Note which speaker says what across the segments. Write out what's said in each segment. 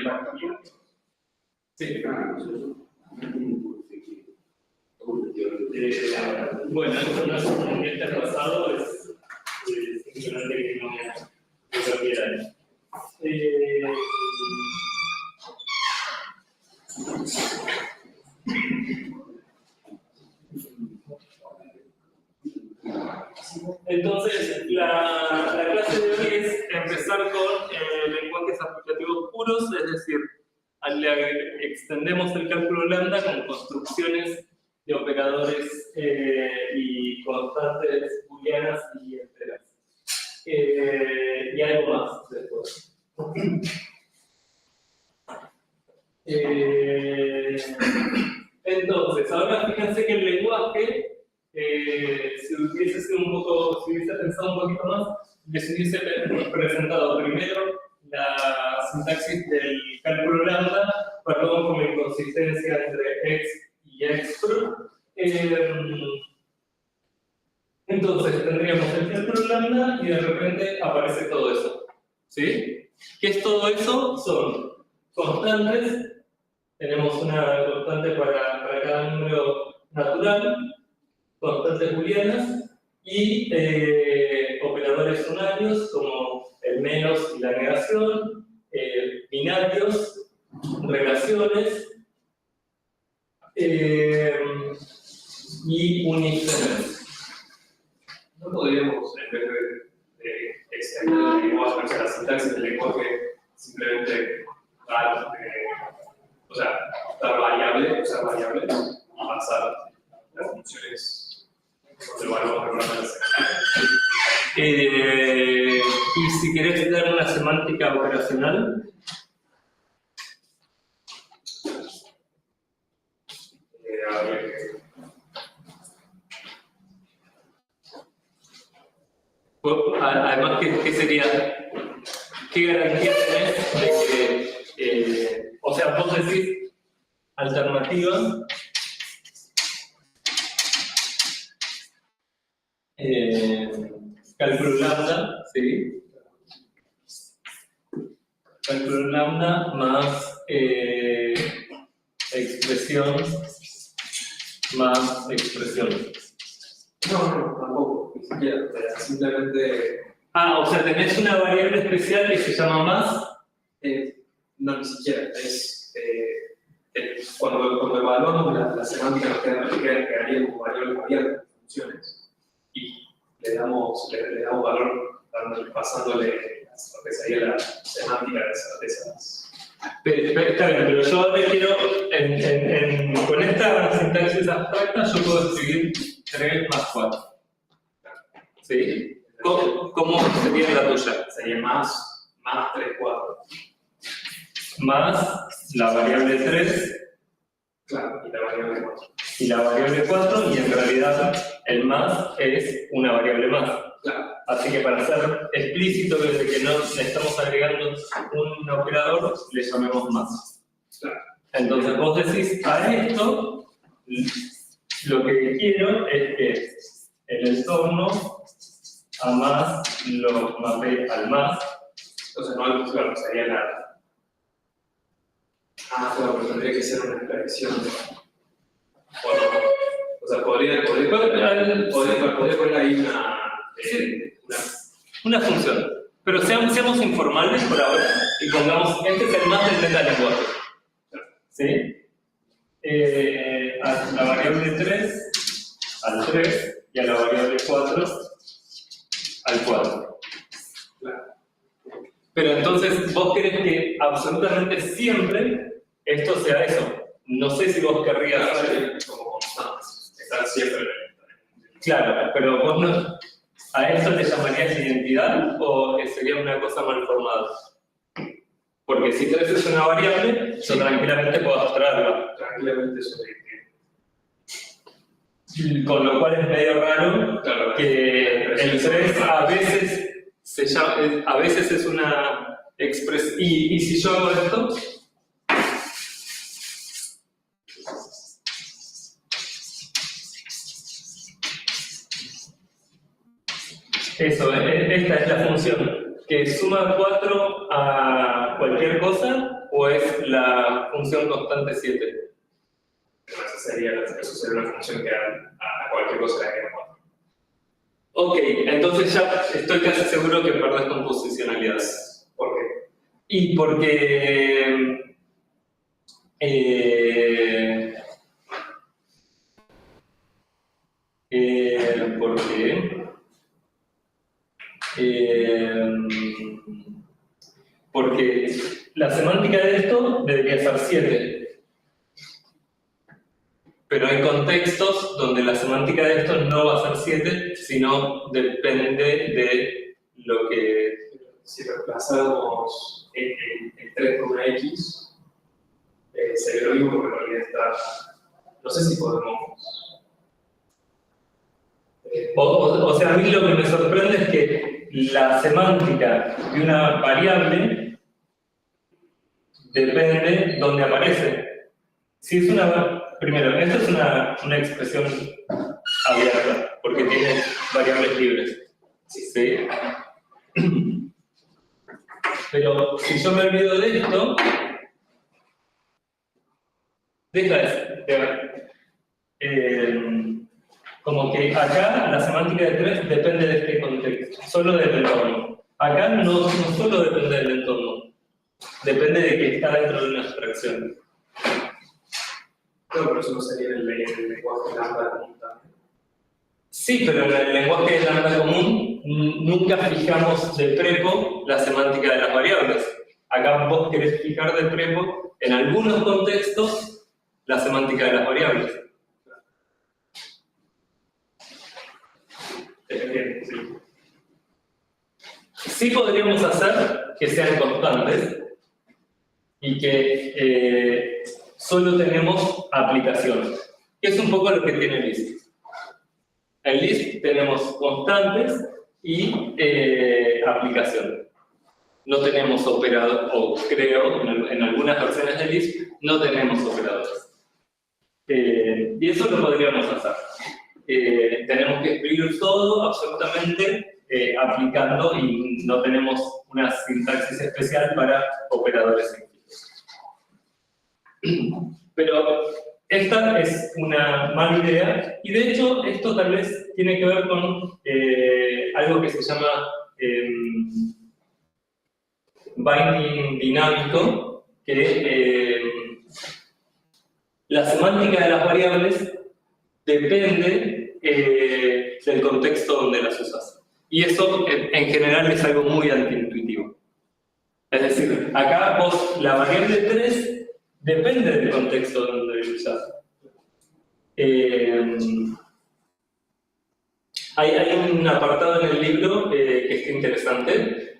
Speaker 1: más cambiando. Sí, bueno, eso no es un ambiente pasado, es simplemente que no lo quieran. Entonces, la clase de hoy es empezar con lenguajes aplicativos puros, es decir, le extendemos el cálculo lambda con construcciones de operadores y constantes booleanas y enteras. Y algo más después. Entonces, ahora fíjense que el lenguaje, si hubiese pensado un poquito más, les hubiese presentado primero la sintaxis del cálculo lambda, perdón por la inconsistencia entre x y expr. Entonces tendríamos el cálculo lambda y de repente aparece todo eso. ¿Sí? ¿Qué es todo eso? Son constantes. Tenemos una constante para cada número natural, constantes booleanas y operadores unarios como el menos y la negación, binarios, relaciones y unifrenes.
Speaker 2: ¿No podríamos, en vez de extender el lenguaje, o sea, la sintaxis del lenguaje, simplemente dar, dar variable, usar variable, y pasar las funciones con el valor regular?
Speaker 1: Y si querés dar una semántica operacional, además, ¿qué sería? ¿Qué garantía tenés de que, o sea, vos decís alternativa, cálculo lambda, ¿sí? Cálculo lambda más expresión más expresión.
Speaker 2: No, tampoco, ni siquiera, simplemente...
Speaker 1: O sea, tenés una variable especial que se llama más.
Speaker 2: No, ni siquiera, cuando evaluamos la semántica nos quedaría como variables abiertas, funciones, y le damos valor pasándole lo que sería la semántica de esas.
Speaker 1: Está bien, pero yo ahora quiero, con esta sintaxis abstracta, yo puedo escribir 3 más 4. ¿Sí? ¿Cómo sería la tuya?
Speaker 2: Sería más 3, 4.
Speaker 1: Más la variable 3.
Speaker 2: Claro, y la variable 4.
Speaker 1: Y la variable 4, y en realidad el más es una variable más.
Speaker 2: Claro.
Speaker 1: Así que para ser explícito desde que no le estamos agregando un operador, le llamemos más.
Speaker 2: Claro.
Speaker 1: Entonces vos decís, a esto, lo que quiero es que el entorno a más lo mapee al más.
Speaker 2: Entonces no, claro, sería la... claro, pero tendría que ser una expresión. O sea, podría poner ahí
Speaker 1: una función. Pero seamos informales por ahora y pongamos, este es el más del metalenguaje. ¿Sí? A la variable 3 al 3 y a la variable 4 al 4.
Speaker 2: Claro.
Speaker 1: Pero entonces vos querés que absolutamente siempre esto sea eso. No sé si vos querrías hacer
Speaker 2: como constantes, estar siempre.
Speaker 1: Claro, pero vos no. ¿A eso le llamarías identidad o que sería una cosa mal formada? Porque si 3 es una variable, yo tranquilamente puedo abstraerla.
Speaker 2: Tranquilamente eso es.
Speaker 1: Con lo cual es medio raro,
Speaker 2: claro,
Speaker 1: que el 3 a veces es una expresión. ¿Y si yo hago esto? Eso, esta es la función. que suma 4 a cualquier cosa o es la función constante 7?
Speaker 2: Esa sería una función que a cualquier cosa le agrega 4.
Speaker 1: Ok, entonces ya estoy casi seguro que perdés con posicionalidad.
Speaker 2: ¿Por qué?
Speaker 1: Y porque... ¿por qué? Porque la semántica de esto debería ser 7. Pero hay contextos donde la semántica de esto no va a ser 7, sino depende de lo que...
Speaker 2: Si reemplazamos el 3 con una X, sería lo mismo porque en realidad está... No sé si podemos...
Speaker 1: O sea, a mí lo que me sorprende es que la semántica de una variable depende de dónde aparece. Si es una... Primero, esto es una expresión abierta, porque tiene variables libres. ¿Sí? Pero si yo me olvido de esto, deja de como que acá la semántica de 3 depende de este contexto, solo del entorno. Acá no solo depende del entorno, depende de que está dentro de una abstracción.
Speaker 2: No, pero eso no sería en el lenguaje lambda común también.
Speaker 1: Sí, pero en el lenguaje de lambda común nunca fijamos de prepo la semántica de las variables. Acá vos querés fijar de prepo, en algunos contextos, la semántica de las variables.
Speaker 2: Sí.
Speaker 1: Sí podríamos hacer que sean constantes y que solo tenemos aplicaciones, que es un poco lo que tiene Lisp. En Lisp tenemos constantes y aplicaciones. No tenemos operadores, o creo, en algunas versiones de Lisp, no tenemos operadores. Y eso lo podríamos hacer. Tenemos que escribir todo absolutamente aplicando y no tenemos una sintaxis especial para operadores simples. Pero esta es una mala idea y de hecho esto tal vez tiene que ver con algo que se llama binding dinámico, que la semántica de las variables depende del contexto donde las usas. Y eso en general es algo muy antiintuitivo. Es decir, acá vos, la variable 3 depende del contexto donde la usas. Hay un apartado en el libro que está interesante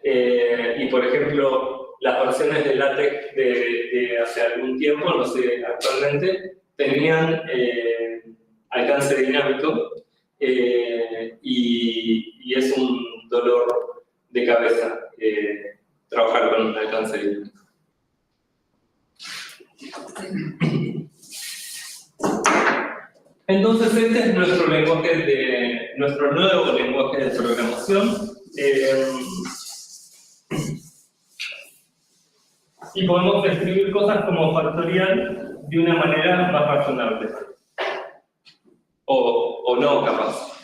Speaker 1: y por ejemplo las versiones de LaTeX de hace algún tiempo, no sé actualmente, tenían alcance dinámico y es un dolor de cabeza trabajar con un alcance dinámico. Entonces este es nuestro lenguaje nuestro nuevo lenguaje de programación y podemos escribir cosas como factorial de una manera más razonable. O no, capaz.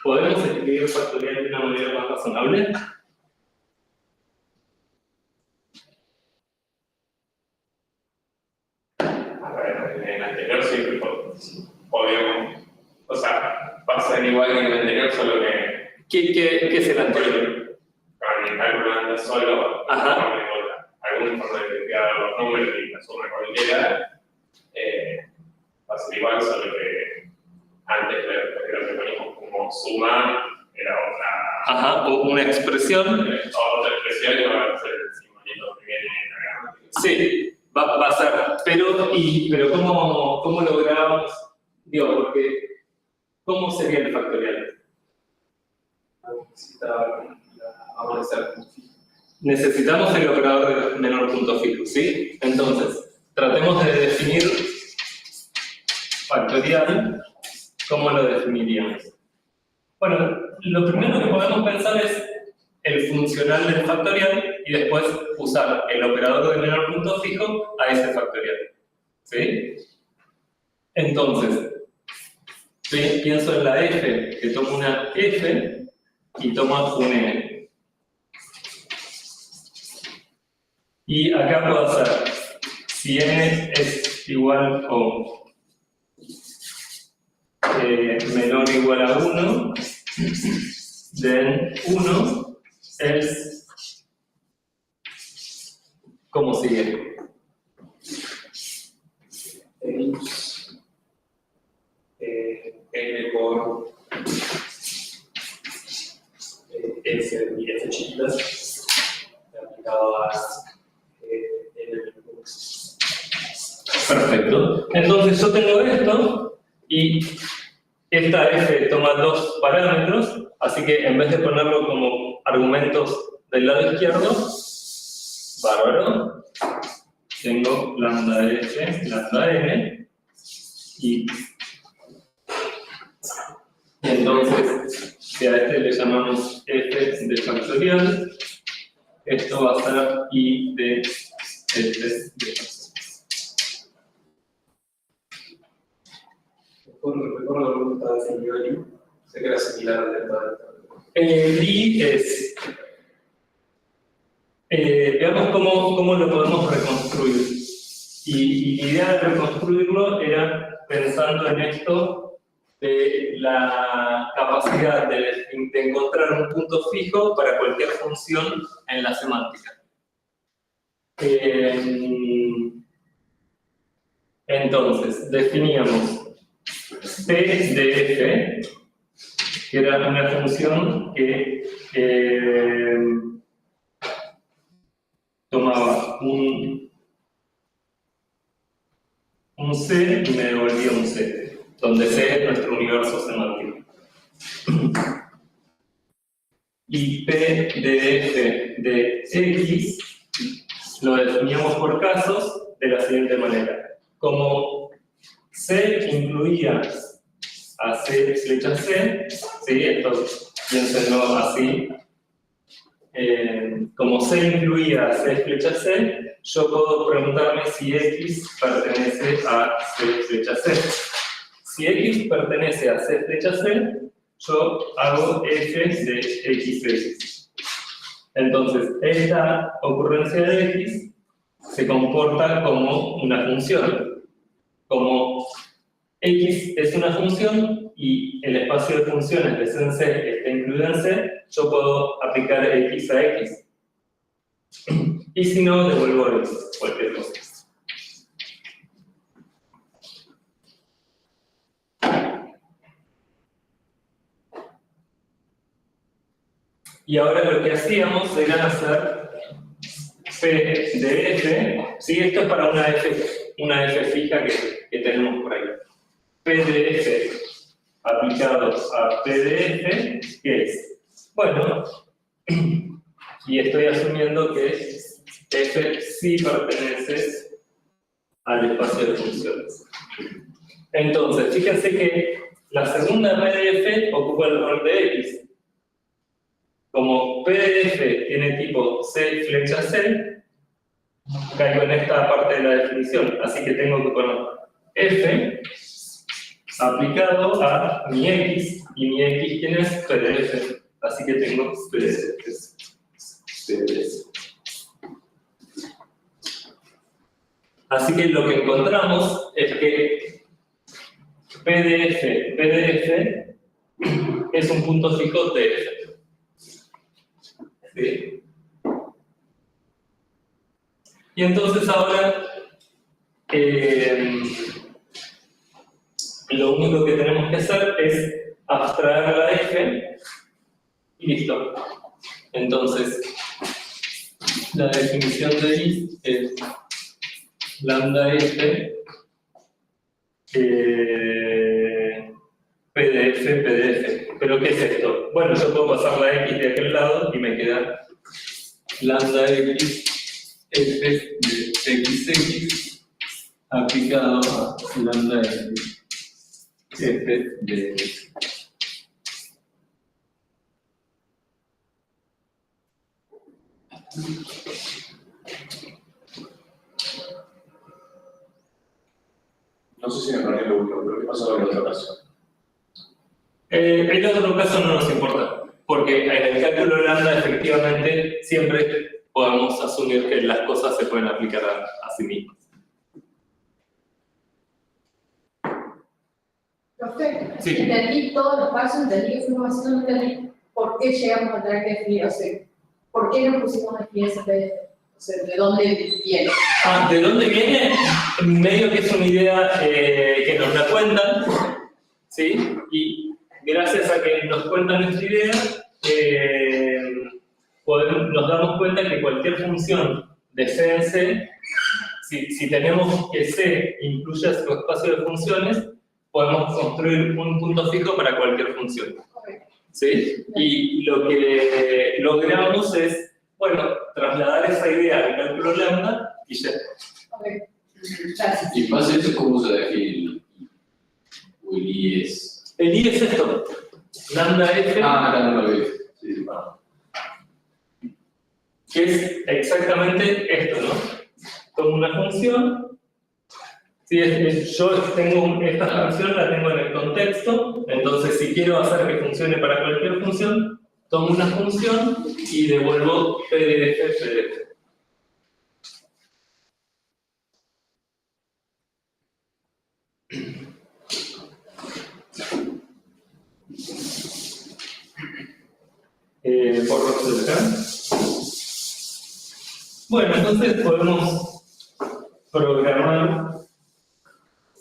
Speaker 1: ¿Podemos escribir factorial de una manera más razonable?
Speaker 2: A ver, en el anterior siempre podíamos, o sea, va a ser igual que en el anterior, solo que...
Speaker 1: ¿Qué es el anterior?
Speaker 2: Con el cálculo anda solo,
Speaker 1: Ajá.
Speaker 2: algún forma de identificar los números y la suma cualquiera, va a ser igual, solo que antes lo que poníamos como suma era otra...
Speaker 1: Ajá, o una expresión.
Speaker 2: Otra expresión y va a ser el simbolito que viene en la gramática.
Speaker 1: Sí, va a ser. Pero ¿cómo logramos? Digo, porque ¿cómo sería el factorial? Necesitamos el operador de menor punto fijo, ¿sí? Entonces, tratemos de definir factorial. ¿Cómo lo definiríamos? Bueno, lo primero que podemos pensar es el funcional del factorial y después usar el operador de menor punto fijo a ese factorial. ¿Sí? Entonces, pienso en la f, que tomo una f y tomo un n. Y acá puedo hacer, si n es igual o menor o igual a 1, then 1 es, ¿cómo sigue?
Speaker 2: N por F y F chiquitas aplicado a N.
Speaker 1: Perfecto. Entonces yo tengo esto y esta f toma dos parámetros, así que en vez de ponerlo como argumentos del lado izquierdo, bárbaro, tengo lambda f, lambda n, y entonces si a este le llamamos f de factorial, esto va a ser i de f de factorial.
Speaker 2: Recuerdo la pregunta de Filioli, sé que era similar al delta
Speaker 1: I es, veamos cómo lo podemos reconstruir. Y la idea de reconstruirlo era pensando en esto de la capacidad de encontrar un punto fijo para cualquier función en la semántica. Entonces, definíamos P de f, que era una función que tomaba un C y me devolvía un C, donde C es nuestro universo semántico. Y P de f de x lo definíamos por casos de la siguiente manera. Como C incluía a C flecha C, ¿sí? Esto piénsenlo así. Como C incluía a C flecha C, yo puedo preguntarme si X pertenece a C flecha C. Si X pertenece a C flecha C, yo hago f de XX. Entonces, esta ocurrencia de X se comporta como una función. Como X es una función y el espacio de funciones de C en C está incluido en C, yo puedo aplicar X a X. Y si no, devuelvo X, cualquier cosa. Y ahora lo que hacíamos era hacer P de F, ¿sí? Esto es para una F fija que tenemos por ahí. P de F aplicado a P de F, ¿qué es? Bueno, y estoy asumiendo que F sí pertenece al espacio de funciones. Entonces, fíjense que la segunda P de F ocupa el rol de X. Como P de F tiene tipo C flecha C, caigo en esta parte de la definición, así que tengo que poner F aplicado a mi X, y mi X, ¿quién es? P de F, así que tengo P de F. Así que lo que encontramos es que PDF es un punto fijo de F. ¿Sí? Y entonces ahora lo único que tenemos que hacer es abstraer la F y listo. Entonces, la definición de I es lambda F PDF. ¿Pero qué es esto? Bueno, yo puedo pasar la X de aquel lado y me queda lambda X F de XX aplicado a lambda X F de X.
Speaker 3: No sé si me perdí lo último, pero ¿qué pasó en el otro caso?
Speaker 1: El otro caso no nos importa, porque en el cálculo lambda efectivamente siempre podemos asumir que las cosas se pueden aplicar a sí mismas.
Speaker 4: Profe,
Speaker 1: Sí.
Speaker 4: entendí todos los pasos, entendí que fuimos haciendo, no entendí por qué llegamos a tener que definir, o sea, por qué nos pusimos a definir ese PDF, o sea, de dónde viene.
Speaker 1: ¿De dónde viene? Medio que es una idea que nos la cuentan, ¿sí? Y gracias a que nos cuentan nuestra idea, nos damos cuenta que cualquier función de C en C, si tenemos que C incluya su espacio de funciones, podemos construir un punto fijo para cualquier función. ¿Sí? Y lo que logramos es, bueno, trasladar esa idea al cálculo lambda y ya.
Speaker 4: Ok, gracias.
Speaker 5: Y en base a eso, ¿cómo se define el IES?
Speaker 1: El I es esto, lambda F,
Speaker 5: Acá no lo veo. Sí, sí, vamos.
Speaker 1: que es exactamente esto, ¿no? Tomo una función, si yo tengo esta función, la tengo en el contexto, entonces si quiero hacer que funcione para cualquier función, tomo una función y devuelvo PDF. Por acá. Bueno, entonces podemos programar,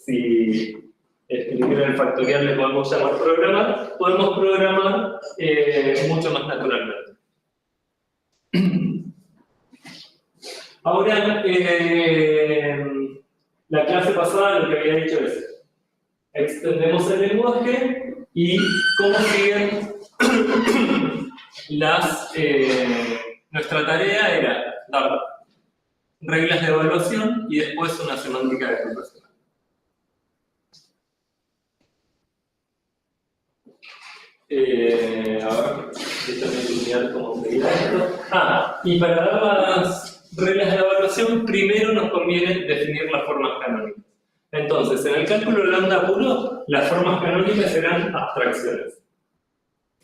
Speaker 1: si escribir el factorial le podemos llamar programar, podemos programar mucho más naturalmente. Ahora, la clase pasada lo que había dicho es, extendemos el lenguaje y cómo siguen nuestra tarea era dar reglas de evaluación y después una semántica de agrupación. A ver, déjame estudiar cómo sería esto. Y para dar las reglas de evaluación, primero nos conviene definir las formas canónicas. Entonces, en el cálculo lambda puro, las formas canónicas serán abstracciones.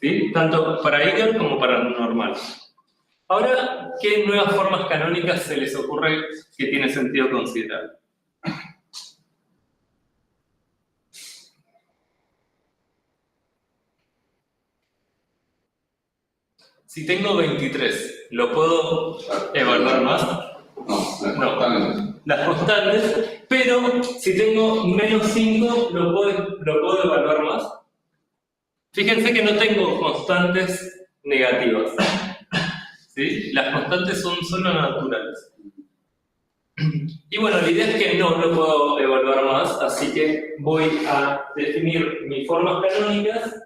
Speaker 1: ¿Sí? Tanto para Eiger como para normal. Ahora, ¿qué nuevas formas canónicas se les ocurre que tiene sentido considerar? Si tengo 23, ¿lo puedo evaluar más?
Speaker 5: No,
Speaker 1: Las constantes, pero si tengo menos 5, ¿lo puedo evaluar más? Fíjense que no tengo constantes negativas. ¿Sí? Las constantes son solo naturales. Y bueno, la idea es que no lo puedo evaluar más, así que voy a definir mis formas canónicas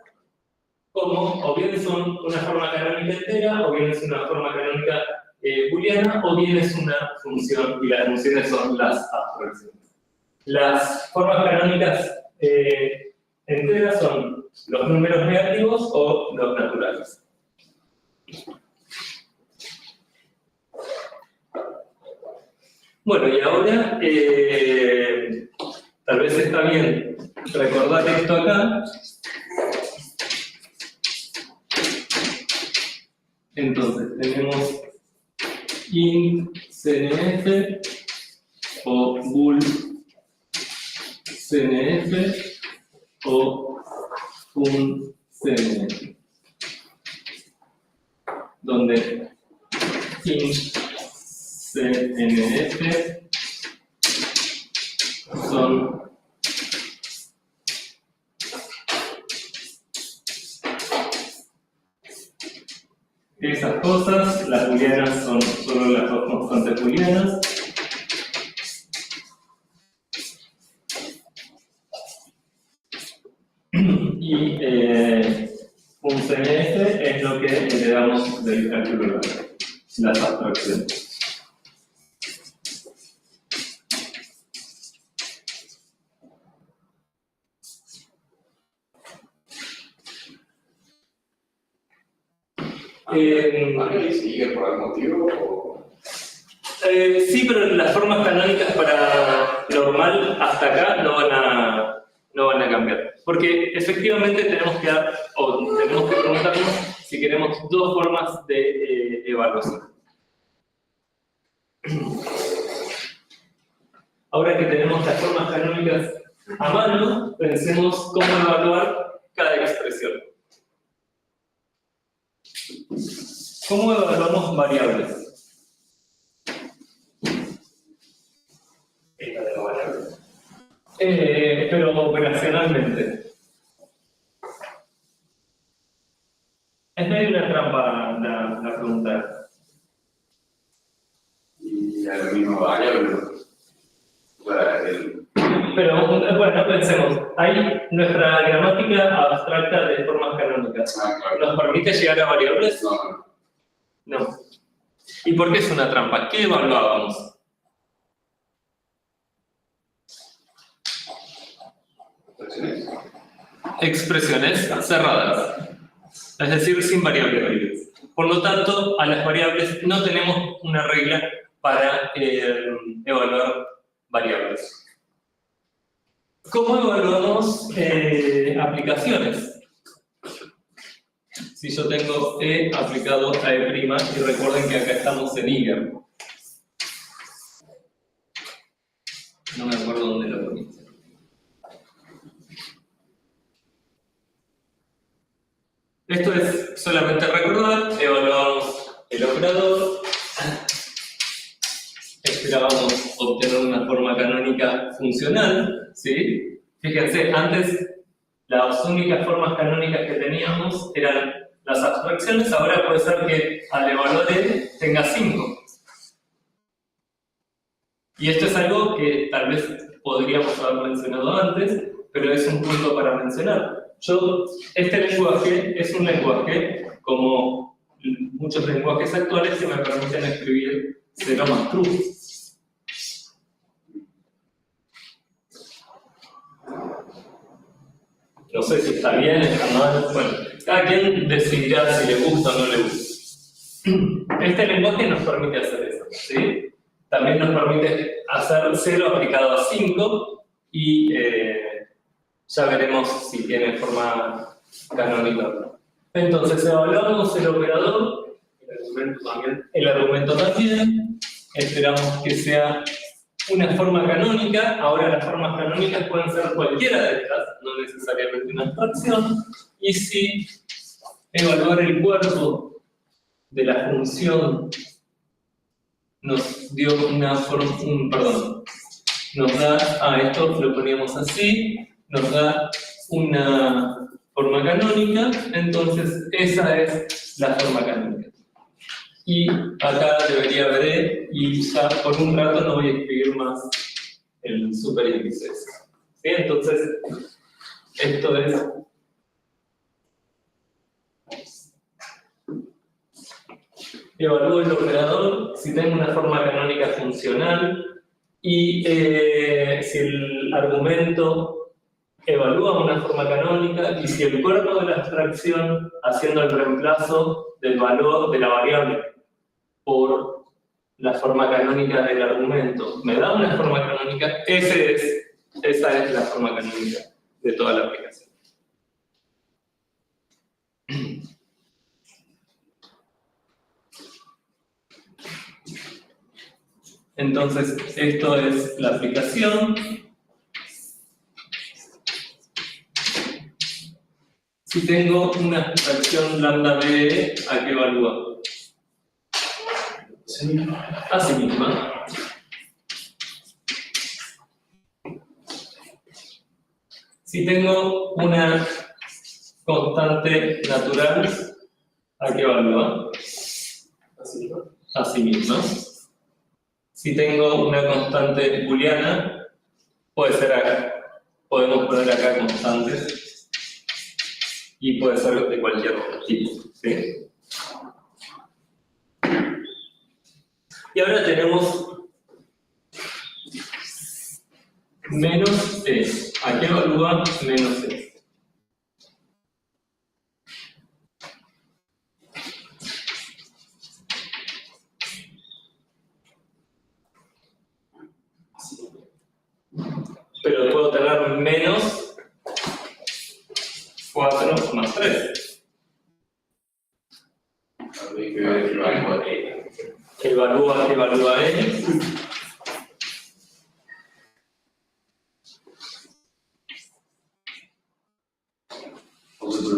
Speaker 1: como o bien son una forma canónica entera, o bien es una forma canónica booleana, o bien es una función, y las funciones son las abstracciones. Las formas canónicas enteras son los números negativos o los naturales. Bueno, y ahora tal vez está bien recordar esto acá. Entonces, tenemos int cnf o bool cnf o fun cnf, donde int cnf son esas cosas, las booleanas son solo las dos constantes booleanas. Y un CNF es lo que heredamos del cálculo lambda, las abstracciones.
Speaker 5: ¿Y sigue por algún motivo? O...
Speaker 1: Sí, pero las formas canónicas para normal hasta acá no van a cambiar. Porque efectivamente tenemos que preguntarnos si queremos dos formas de evaluación. Ahora que tenemos las formas canónicas a mano, pensemos cómo evaluar cada expresión. ¿Cómo evaluamos variables?
Speaker 2: Esta de la variable.
Speaker 1: Pero operacionalmente. Es medio una trampa la pregunta.
Speaker 5: Y a la misma variable. O sea,
Speaker 1: Pero bueno, pensemos. Hay nuestra gramática abstracta de formas canónicas.
Speaker 5: claro.
Speaker 1: ¿Nos permite llegar a variables?
Speaker 5: No.
Speaker 1: No. ¿Y por qué es una trampa? ¿Qué evaluábamos? Expresiones cerradas, es decir, sin variables. Por lo tanto, a las variables no tenemos una regla para evaluar variables. ¿Cómo evaluamos aplicaciones? Si yo tengo E aplicado a E', y recuerden que acá estamos en IGER. No me acuerdo dónde lo poní. Esto es solamente recordar, evaluamos el operador, esperábamos obtener una forma canónica funcional, ¿sí? Fíjense, antes las únicas formas canónicas que teníamos eran las abstracciones, ahora puede ser que al evaluar E tenga 5. Y esto es algo que tal vez podríamos haber mencionado antes, pero es un punto para mencionar. Este lenguaje es un lenguaje, como muchos lenguajes actuales, que me permiten escribir 0 más true. No sé si está bien, está mal, bueno, cada quien decidirá si le gusta o no le gusta. Este lenguaje nos permite hacer eso, ¿sí? También nos permite hacer 0 aplicado a 5 y ya veremos si tiene forma canónica o no. Entonces, evaluamos el operador, el argumento también, esperamos que sea una forma canónica. Ahora las formas canónicas pueden ser cualquiera de estas, no necesariamente una abstracción, y si evaluar el cuerpo de la función nos dio una forma, nos da, esto lo poníamos así, nos da una forma canónica, entonces esa es la forma canónica. Y acá debería haber E, y ya por un rato no voy a escribir más el superíndice. ¿Sí? Entonces, esto es evalúo el operador si tengo una forma canónica funcional y si el argumento evalúa una forma canónica y si el cuerpo de la abstracción, haciendo el reemplazo del valor de la variable por la forma canónica del argumento, me da una forma canónica, esa es la forma canónica de toda la aplicación. Entonces, esto es la aplicación. Si tengo una abstracción lambda b, ¿a qué evalúa? A sí misma. Si tengo una constante natural, ¿a qué evalúa? A sí misma. Si tengo una constante booleana, puede ser acá. Podemos poner acá constantes. Y puede ser de cualquier tipo. ¿Sí? Y ahora tenemos menos E. ¿A qué evalúa menos E?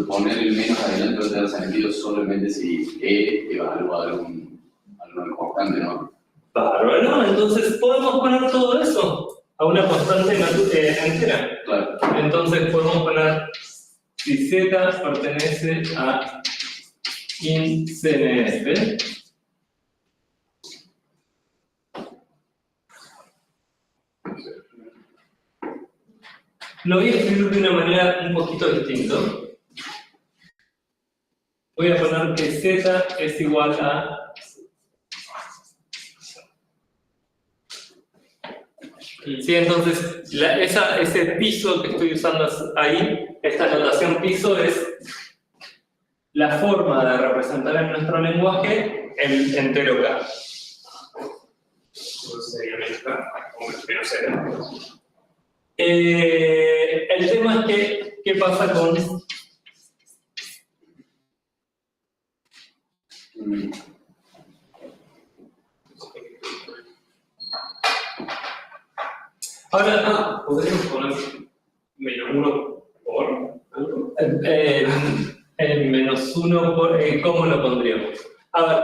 Speaker 5: poner el menos adelante no tendrá sentido solamente si E evalúa alguna constante, ¿no?
Speaker 1: Bárbaro, entonces podemos poner todo eso a una constante entera.
Speaker 5: Claro.
Speaker 1: Entonces podemos poner si Z pertenece a INCNF. Lo voy a escribir de una manera un poquito distinta. Voy a poner que Z es igual a sí, entonces ese piso que estoy usando ahí, esta notación piso es la forma de representar en nuestro lenguaje el entero K.
Speaker 2: Entonces sería menos K, o menos Z.
Speaker 1: El tema es que, ¿qué pasa con ahora?
Speaker 2: ¿Podríamos poner -1 por algo?
Speaker 1: Menos 1 por. ¿Cómo lo pondríamos? A ver,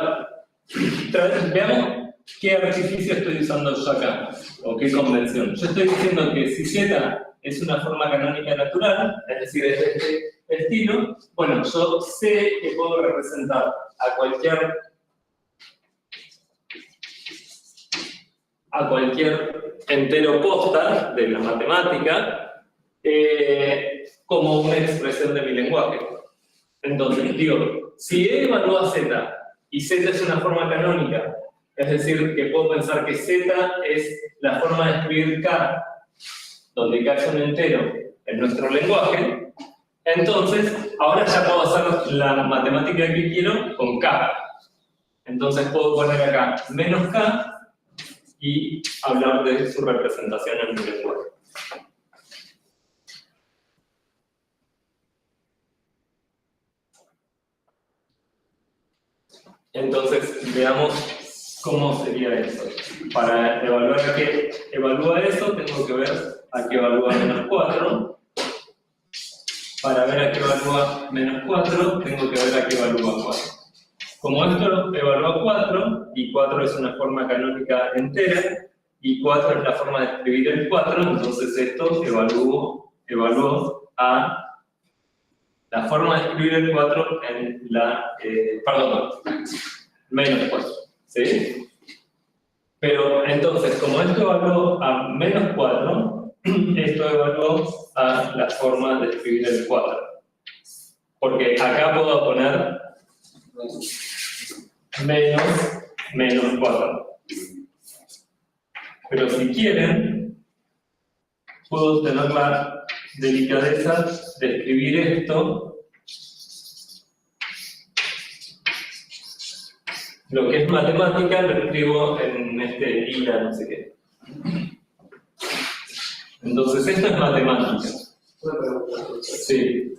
Speaker 1: veamos qué artificio estoy usando yo acá, o qué convención. Yo estoy diciendo que si Z es una forma canónica natural, es decir, es de este estilo, bueno, yo sé que puedo representar a cualquier entero posta de la matemática como una expresión de mi lenguaje. Entonces, digo, si E evalúa Z y Z es una forma canónica, es decir, que puedo pensar que Z es la forma de escribir K, donde K es un entero en nuestro lenguaje, entonces ahora ya puedo hacer la matemática que quiero con K. Entonces puedo poner acá menos K y hablar de su representación en mi lenguaje. Entonces, veamos cómo sería eso. Para evaluar a qué evalúa eso, tengo que ver a qué evalúa -4. Para ver a qué evalúa -4, tengo que ver a qué evalúa 4. Como esto evalúa 4, y 4 es una forma canónica entera, y 4 es la forma de escribir el 4, entonces esto evaluó a la forma de escribir el 4 en la, menos 4, ¿sí? Pero entonces, como esto evaluó a -4, esto evaluó a la forma de escribir el 4. Porque acá puedo poner menos 4. Pero si quieren, puedo tener la delicadeza de escribir esto, lo que es matemática lo escribo en este lila, no sé qué. Entonces esto es matemática.
Speaker 2: Una pregunta, entonces.
Speaker 1: Sí.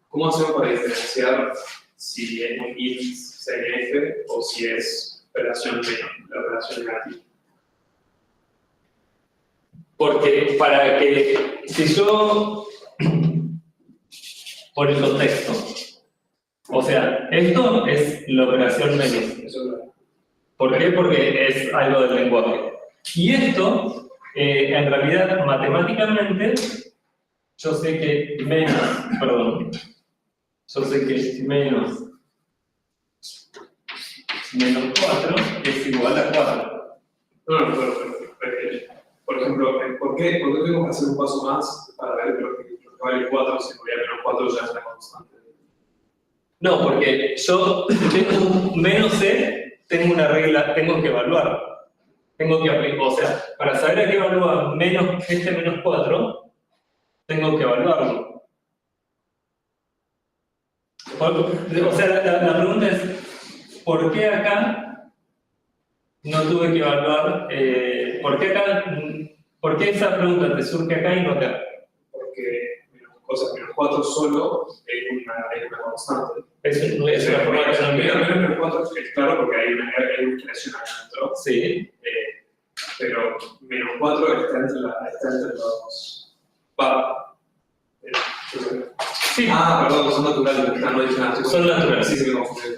Speaker 2: ¿Cómo hacemos para diferenciar si es un INCNF o si es operación menos, la operación negativa?
Speaker 1: Porque para que, si yo, por el contexto, o sea, esto es la operación menos.
Speaker 2: Eso es verdad.
Speaker 1: ¿Por qué? Porque es algo del lenguaje. Y esto, en realidad, matemáticamente, yo sé que menos 4 es igual a 4.
Speaker 2: Por ejemplo, ¿por qué tengo que hacer un paso más para ver lo que vale 4 si voy a -4 ya es una constante?
Speaker 1: No, porque yo tengo un menos C, tengo una regla, tengo que evaluar. Tengo que aplicar, o sea, para saber a qué evalúa menos 4, tengo que evaluarlo. O sea, la pregunta es, ¿por qué acá no tuve que evaluar? ¿Por qué esa pregunta te surge acá y no acá?
Speaker 2: Porque -4 solo es una constante.
Speaker 1: Es una forma de
Speaker 2: menos 4 es claro porque hay una expresión acá adentro.
Speaker 1: Sí.
Speaker 2: Pero -4 está entre los.
Speaker 1: Sí,
Speaker 2: Ah, perdón, son naturales, no dije nada.
Speaker 1: son naturales.
Speaker 2: Sí, sí, me confundí.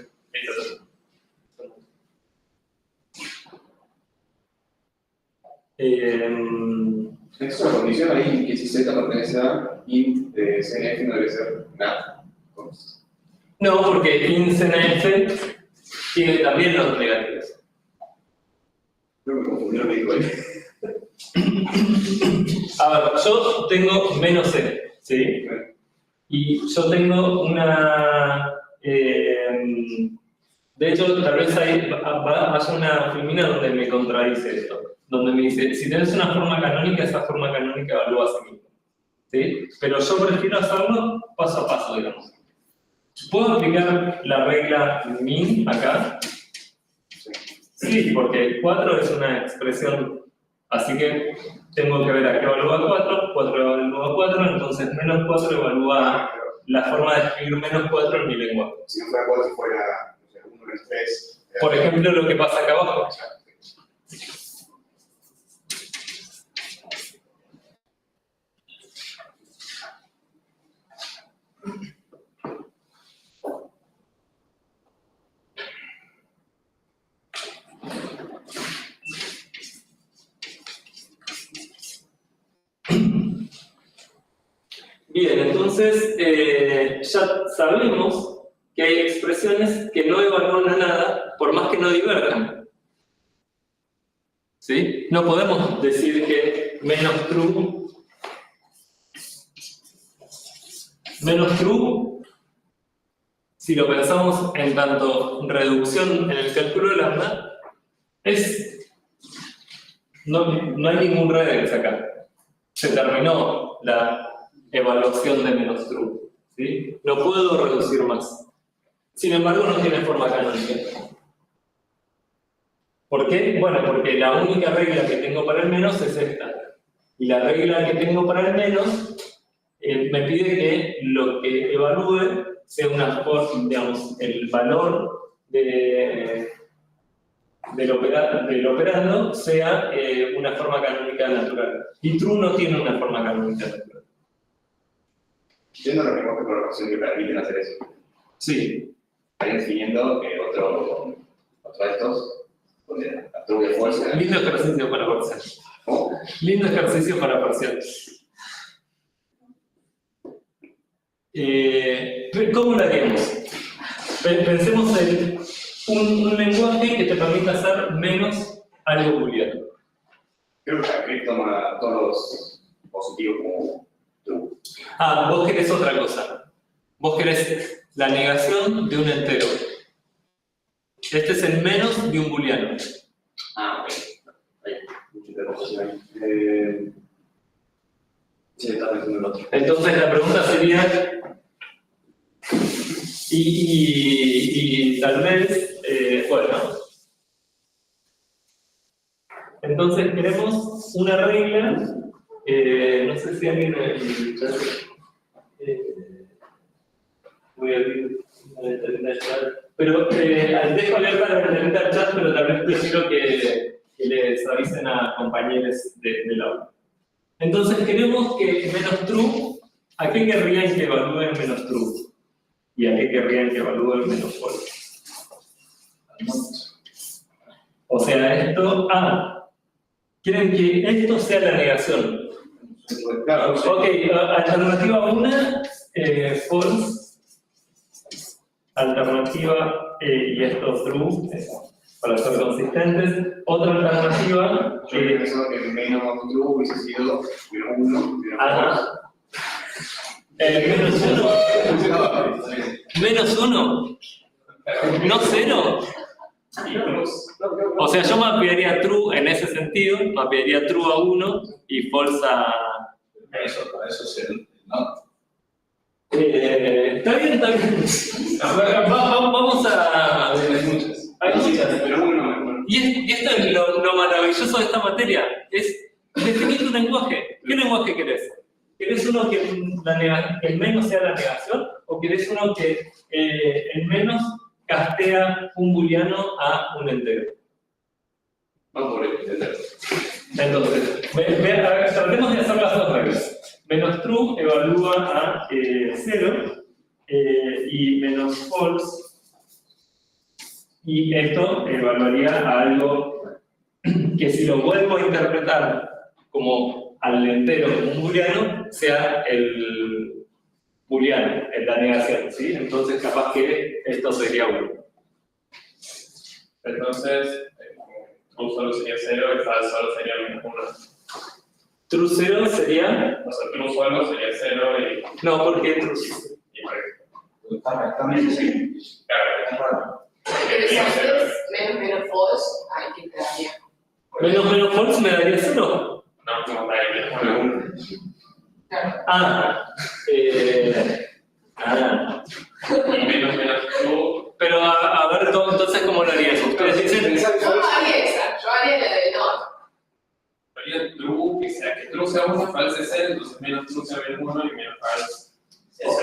Speaker 3: Esto es una condición ahí que si Z pertenece a int de CNF no debe ser nada.
Speaker 1: No, porque InCNF tiene también los negativos.
Speaker 3: Creo que me confundieron ahí con
Speaker 1: A ver, yo tengo menos C, ¿sí? Y yo tengo una... de hecho, tal vez haya una filmina donde me contradice esto. Donde me dice, si tenés una forma canónica, esa forma canónica evalúa a sí misma. ¿Sí? Pero yo prefiero hacerlo paso a paso, digamos. ¿Puedo aplicar la regla min acá? Sí, porque 4 es una expresión, así que tengo que ver a qué evalúa 4, 4 evalúa 4, entonces menos 4 evalúa la forma de escribir menos 4 en mi lenguaje.
Speaker 3: Si no fuera 4, fuera 1 en 3.
Speaker 1: Por ejemplo, lo que pasa acá abajo. Bien, entonces ya sabemos que hay expresiones que no evalúan a nada por más que no diverjan. ¿Sí? No podemos decir que menos true, si lo pensamos en tanto reducción en el cálculo de lambda, no hay ningún regex acá. Se terminó la evaluación de menos true, ¿sí? No puedo reducir más. Sin embargo, no tiene forma canónica. ¿Por qué? Bueno, porque la única regla que tengo para el menos es esta. Y la regla que tengo para el menos me pide que lo que evalúe sea una forma, digamos, el valor del operando sea una forma canónica natural. Y true no tiene una forma canónica natural.
Speaker 3: Yendo a los lenguajes de programación que permiten hacer eso.
Speaker 1: Sí.
Speaker 3: Estarían definiendo otro de estos, donde la true de fuerza.
Speaker 1: Lindo ejercicio para parcial.
Speaker 3: ¿Cómo?
Speaker 1: Lindo ejercicio para parcial. ¿Cómo lo haríamos? Pensemos en un lenguaje que te permita hacer menos algo booleano.
Speaker 3: Creo que JavaScript toma todos los positivos como true.
Speaker 1: Ah, vos querés otra cosa. Vos querés la negación de un entero. Este es el menos de un booleano.
Speaker 3: Ah, ok. Hay mucha interpretación ahí. Sí, está pensando en otro.
Speaker 1: Entonces la pregunta sería, y tal vez, bueno, entonces queremos una regla, no sé si alguien en el chat, voy a abrir una ventanita de chat, pero dejo abierta la ventanita del chat, pero tal vez prefiero que les avisen a compañeros del aula. Entonces queremos que menos true, ¿a qué querrían que evalúen menos true? ¿Y a qué querrían que evalúen menos false? O sea, esto, quieren que esto sea la negación.
Speaker 3: Claro, sí.
Speaker 1: Ok, alternativa 1, false. Alternativa, y esto true, para ser consistentes. Otra alternativa,
Speaker 3: Yo pienso que menos true hubiese sido menos 1,
Speaker 1: menos 1. ¿Menos 1? ¿No 0? O sea, yo mapearía true en ese sentido, mapearía true a 1 y false a...
Speaker 3: Para eso es el no.
Speaker 1: Está bien. Vamos a...
Speaker 3: Hay muchas.
Speaker 1: Hay muchas.
Speaker 3: Pero uno.
Speaker 1: Y esto es lo maravilloso de esta materia, es definir tu lenguaje. ¿Qué lenguaje querés? ¿Querés uno que el menos sea la negación? ¿O querés uno que el menos castea un booleano a un entero?
Speaker 3: Vamos por el entero.
Speaker 1: Entonces, tratemos de hacer las dos reglas. Menos true evalúa a 0 y menos false. Y esto evaluaría a algo que si lo vuelvo a interpretar como al entero, como un booleano, sea el booleano, la negación, ¿sí? Entonces capaz que esto sería 1.
Speaker 2: Entonces, true solo sería 0 y false solo sería menos 1.
Speaker 1: True 0 sería...
Speaker 2: O sea, true solo sería 0 y...
Speaker 1: No, porque true.
Speaker 2: y correcto.
Speaker 3: Está bien, sí.
Speaker 2: Claro,
Speaker 3: Es raro.
Speaker 6: Pero si haces menos false, ahí que te daría.
Speaker 1: Menos false me daría 0.
Speaker 2: no, está ahí, menos 1.
Speaker 6: Claro. Y
Speaker 2: menos true.
Speaker 1: Pero a ver, entonces, ¿cómo lo harías? Ustedes dicen...
Speaker 6: Yo no haría esa, yo haría la de no.
Speaker 2: Haría true, que true sea 1, false es 0, entonces menos true sea menos 1 y menos false.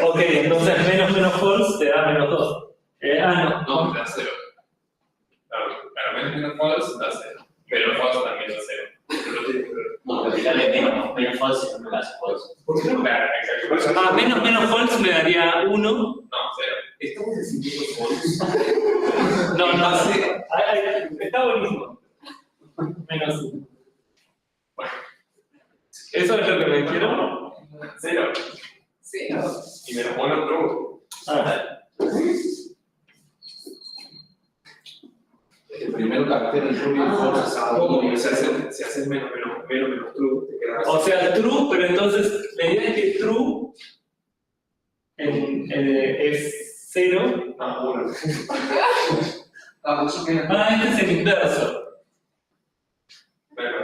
Speaker 1: Ok, entonces menos false te da menos 2.
Speaker 2: No, te da 0. Claro, menos false da 0. Menos false también da 0.
Speaker 3: No, al final es menos falso, no me hace falso.
Speaker 2: ¿Por qué no? Claro, exacto.
Speaker 1: Menos false me daría 1.
Speaker 2: No, 0.
Speaker 3: Estamos decidiendo falso.
Speaker 1: No sé. Está buenísimo. Menos 1. ¿Eso es lo que me quiero?
Speaker 2: 0.
Speaker 6: Sí.
Speaker 2: Y menos 1 true.
Speaker 3: El primer caracter del true y el false es a
Speaker 2: ¿Cómo?
Speaker 3: uno.
Speaker 2: Si haces menos true, te queda
Speaker 1: O sea, true, pero entonces la idea es que true es 0.
Speaker 2: No, 1.
Speaker 3: Por eso que
Speaker 1: Este es el inverso.
Speaker 2: Bueno,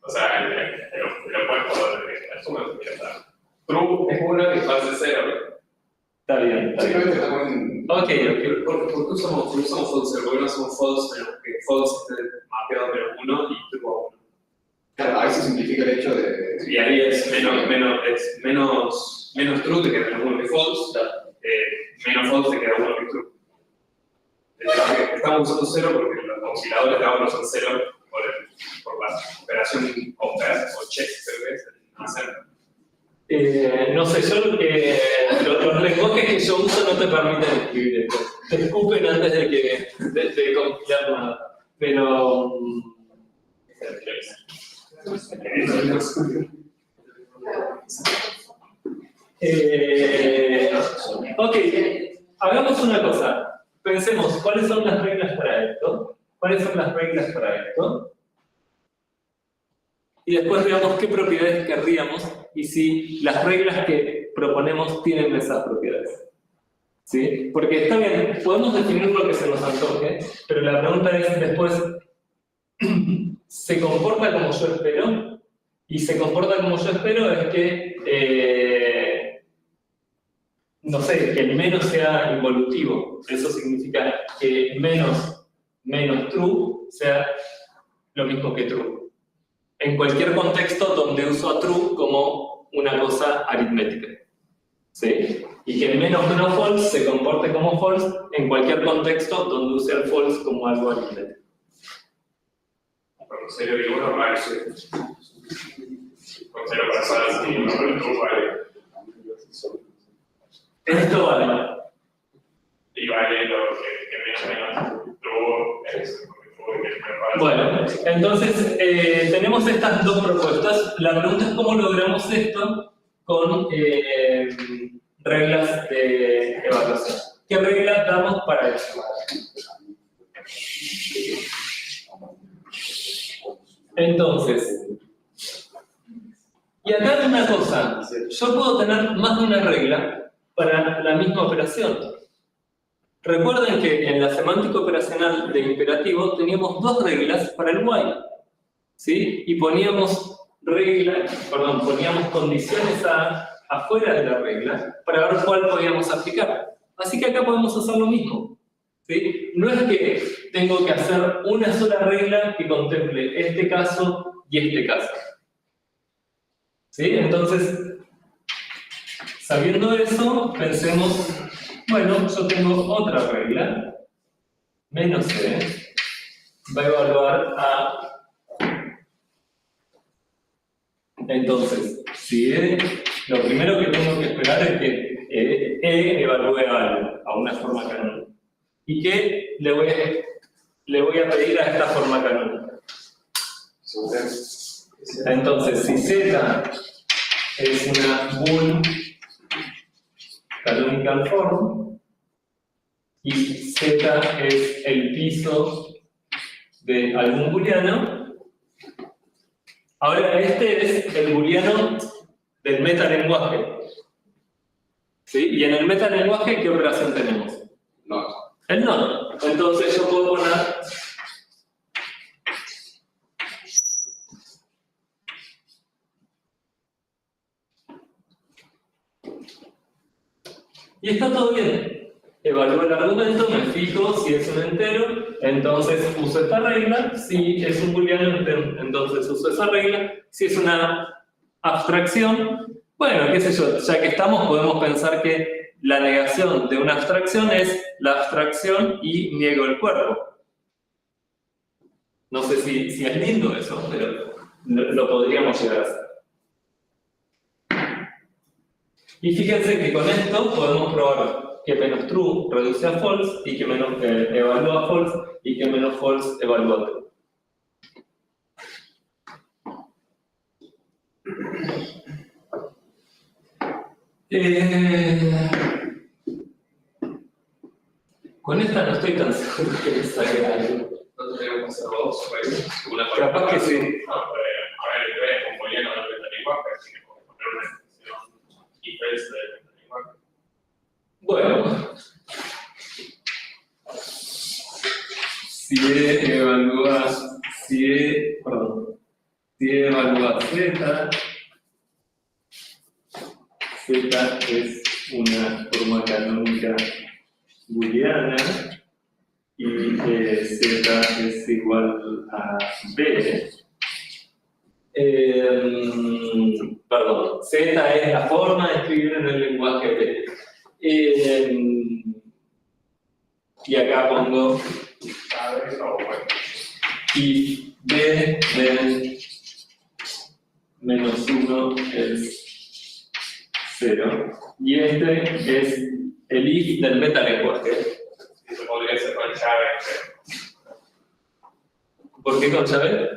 Speaker 2: o sea, lo puedes poder asume que está. True es 1 y false es 0.
Speaker 1: Está bien.
Speaker 3: simplemente está poniendo.
Speaker 1: Ok.
Speaker 2: ¿Por qué usamos false? Porque no hacemos false, pero que false esté mapeado a menos 1 y true a 1.
Speaker 3: Claro, a veces simplifica el hecho de.
Speaker 2: Y ahí es menos true te queda menos 1 que false, menos false te queda 1 que true. Estamos usando 0 porque los compiladores de ahora son 0 por la operación compare o check, creo que es el hacer.
Speaker 1: No sé, los lenguajes que yo uso no te permiten escribir esto. Te escupen antes de compilar nada. Pero... ok, hagamos una cosa. Pensemos, ¿cuáles son las reglas para esto? ¿Cuáles son las reglas para esto? Y después veamos qué propiedades querríamos y si las reglas que proponemos tienen esas propiedades. ¿Sí? Porque está bien, podemos definir lo que se nos antoje, pero la pregunta es después, ¿se comporta como yo espero? Y se comporta como yo espero es que, no sé, que el menos sea involutivo. Eso significa que menos true sea lo mismo que true. En cualquier contexto donde uso a true como una cosa aritmética. ¿Sí? Y que el menos false se comporte como false en cualquier contexto donde use el false como algo aritmético.
Speaker 2: Con 0 y 1 vale. Con 0 para false y 1 para true vale.
Speaker 1: Esto vale.
Speaker 2: Y vale lo que menos true es.
Speaker 1: Bueno, entonces tenemos estas dos propuestas. La pregunta es cómo logramos esto con reglas de evaluación. ¿Qué reglas damos para eso? Entonces, y acá hay una cosa, yo puedo tener más de una regla para la misma operación. Recuerden que en la semántica operacional de imperativo teníamos dos reglas para el while, ¿sí? Y poníamos condiciones afuera de la regla para ver cuál podíamos aplicar. Así que acá podemos hacer lo mismo, ¿sí? No es que tengo que hacer una sola regla que contemple este caso y este caso. ¿Sí? Entonces, sabiendo eso, pensemos, bueno, yo tengo otra regla, menos c, va a evaluar a... Entonces, si e lo primero que tengo que esperar es que E evalúe a una forma canónica. Y que le voy a pedir a esta forma canónica. Entonces, si Z es una bool canonical form y Z es el piso de algún booleano, ahora este es el booleano del metalenguaje. ¿Sí? Y en el metalenguaje, ¿qué operación tenemos?
Speaker 5: No.
Speaker 1: El not. Entonces yo puedo poner y está todo bien. Evalúo el argumento, me fijo si es un entero, entonces uso esta regla. Si es un booleano, entonces uso esa regla. Si es una abstracción, bueno, qué sé yo, ya que estamos, podemos pensar que la negación de una abstracción es la abstracción y niego el cuerpo. No sé si es lindo eso, pero lo podríamos llegar a hacer. Y fíjense que con esto podemos probar que menos true reduce a false y que menos evalúa false y que menos false evalúa true. Con esta no estoy tan seguro que me salga algo.
Speaker 2: No tenemos que hacer dos reglas.
Speaker 1: Capaz que sí.
Speaker 3: No, a ver, el 3 es un booleano del metalenguaje, así que podemos poner una excepción if-else del metalenguaje.
Speaker 1: Bueno. Si E evalúa Z, Z es una forma canónica booleana y Z es igual a B. Perdón, Z es la forma de escribir en el lenguaje B. Y acá pongo y B de menos 1 es 0. Y este es el if del metalenguaje.
Speaker 3: Eso podría ser con llave.
Speaker 1: ¿Por qué con llave?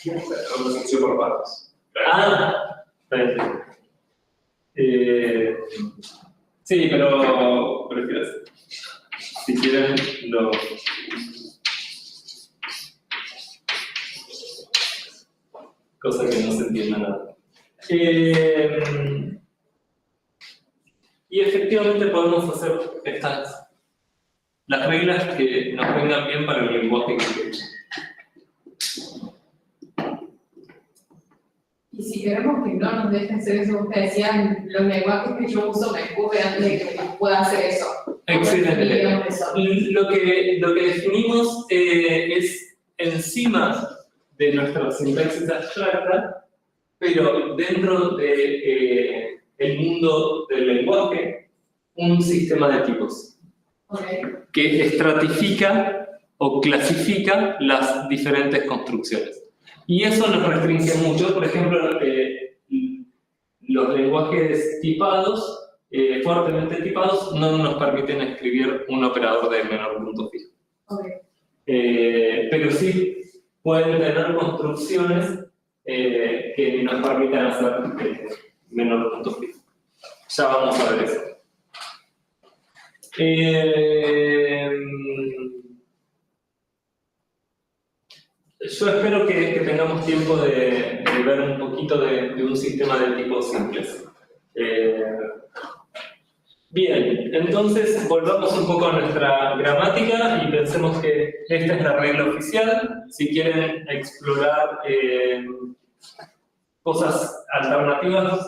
Speaker 2: Una función por partes.
Speaker 1: Ah, sí, pero prefiero hacer. Si quieren, lo. Cosa que no se entienda nada. Y efectivamente podemos hacer las reglas que nos vengan bien para el lenguaje que queremos.
Speaker 4: Y si queremos que no nos dejen hacer eso, ustedes decían, los lenguajes que yo uso me escupe antes de que pueda hacer eso.
Speaker 1: Excelente.
Speaker 4: Eso.
Speaker 1: Lo que definimos es encima de nuestra sintaxis abstracta, pero dentro de el mundo del lenguaje, un sistema de tipos
Speaker 4: Okay.
Speaker 1: que estratifica o clasifica las diferentes construcciones. Y eso nos restringe mucho. Por ejemplo, los lenguajes tipados, fuertemente tipados, no nos permiten escribir un operador de menor punto fijo.
Speaker 4: Okay.
Speaker 1: Pero sí pueden tener construcciones que nos permitan hacer menor punto fijo. Ya vamos a ver eso. Yo espero que tengamos tiempo de ver un poquito de un sistema de tipos simples. Bien, entonces volvamos un poco a nuestra gramática y pensemos que esta es la regla oficial. Si quieren explorar cosas alternativas,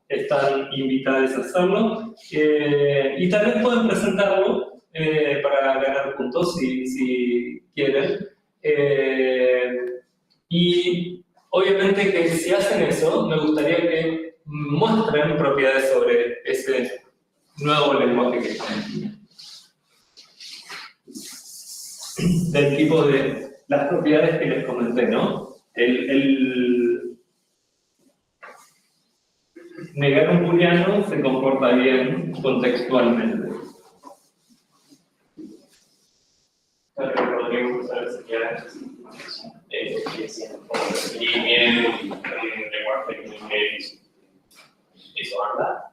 Speaker 1: están invitados a hacerlo. Y tal vez pueden presentarlo para ganar puntos si quieren. Y obviamente que si hacen eso, me gustaría que muestren propiedades sobre ese nuevo lenguaje que están. Del tipo de las propiedades que les comenté, ¿no? negar un booleano se comporta bien contextualmente.
Speaker 2: Podríamos usar señales que como definir bien un lenguaje que eso anda.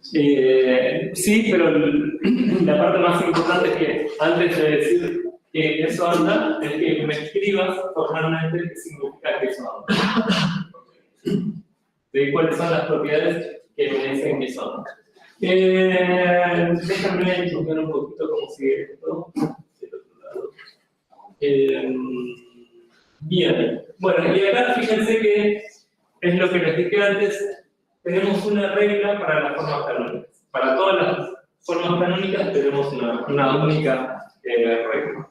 Speaker 1: Sí, pero la parte más importante es que antes de decir que eso anda, es que me escribas formalmente qué significa que eso anda. De cuáles son las propiedades que me dicen que eso anda. Déjame tocar un poquito cómo sigue esto. Del otro lado. Bien, bueno, y acá fíjense que es lo que les dije antes. Tenemos una regla para las formas canónicas. Para todas las formas canónicas tenemos una única regla.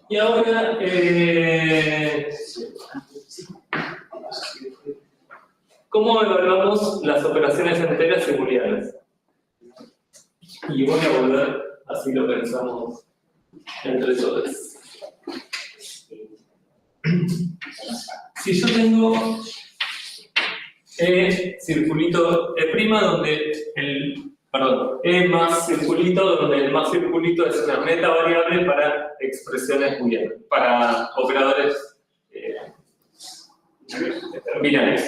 Speaker 1: Y ahora, ¿cómo evaluamos las operaciones enteras y booleanas? Y voy a volver, así lo pensamos entre todos. Si yo tengo circulito E', donde E más circulito, donde el más circulito es una meta variable para expresiones booleanas, para operadores binarios.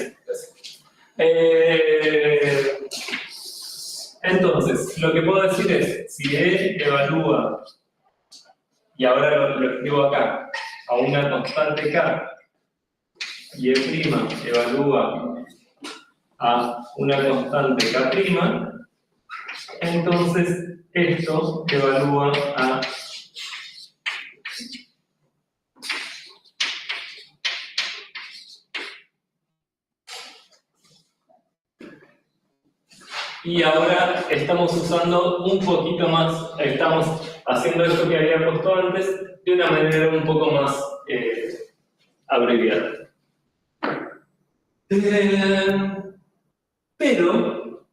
Speaker 1: Entonces, lo que puedo decir es, si E evalúa, y ahora lo escribo acá, a una constante K, y E' evalúa a una constante K', entonces esto evalúa a y ahora estamos usando un poquito más, estamos haciendo esto que había puesto antes de una manera un poco más abreviada. Pero,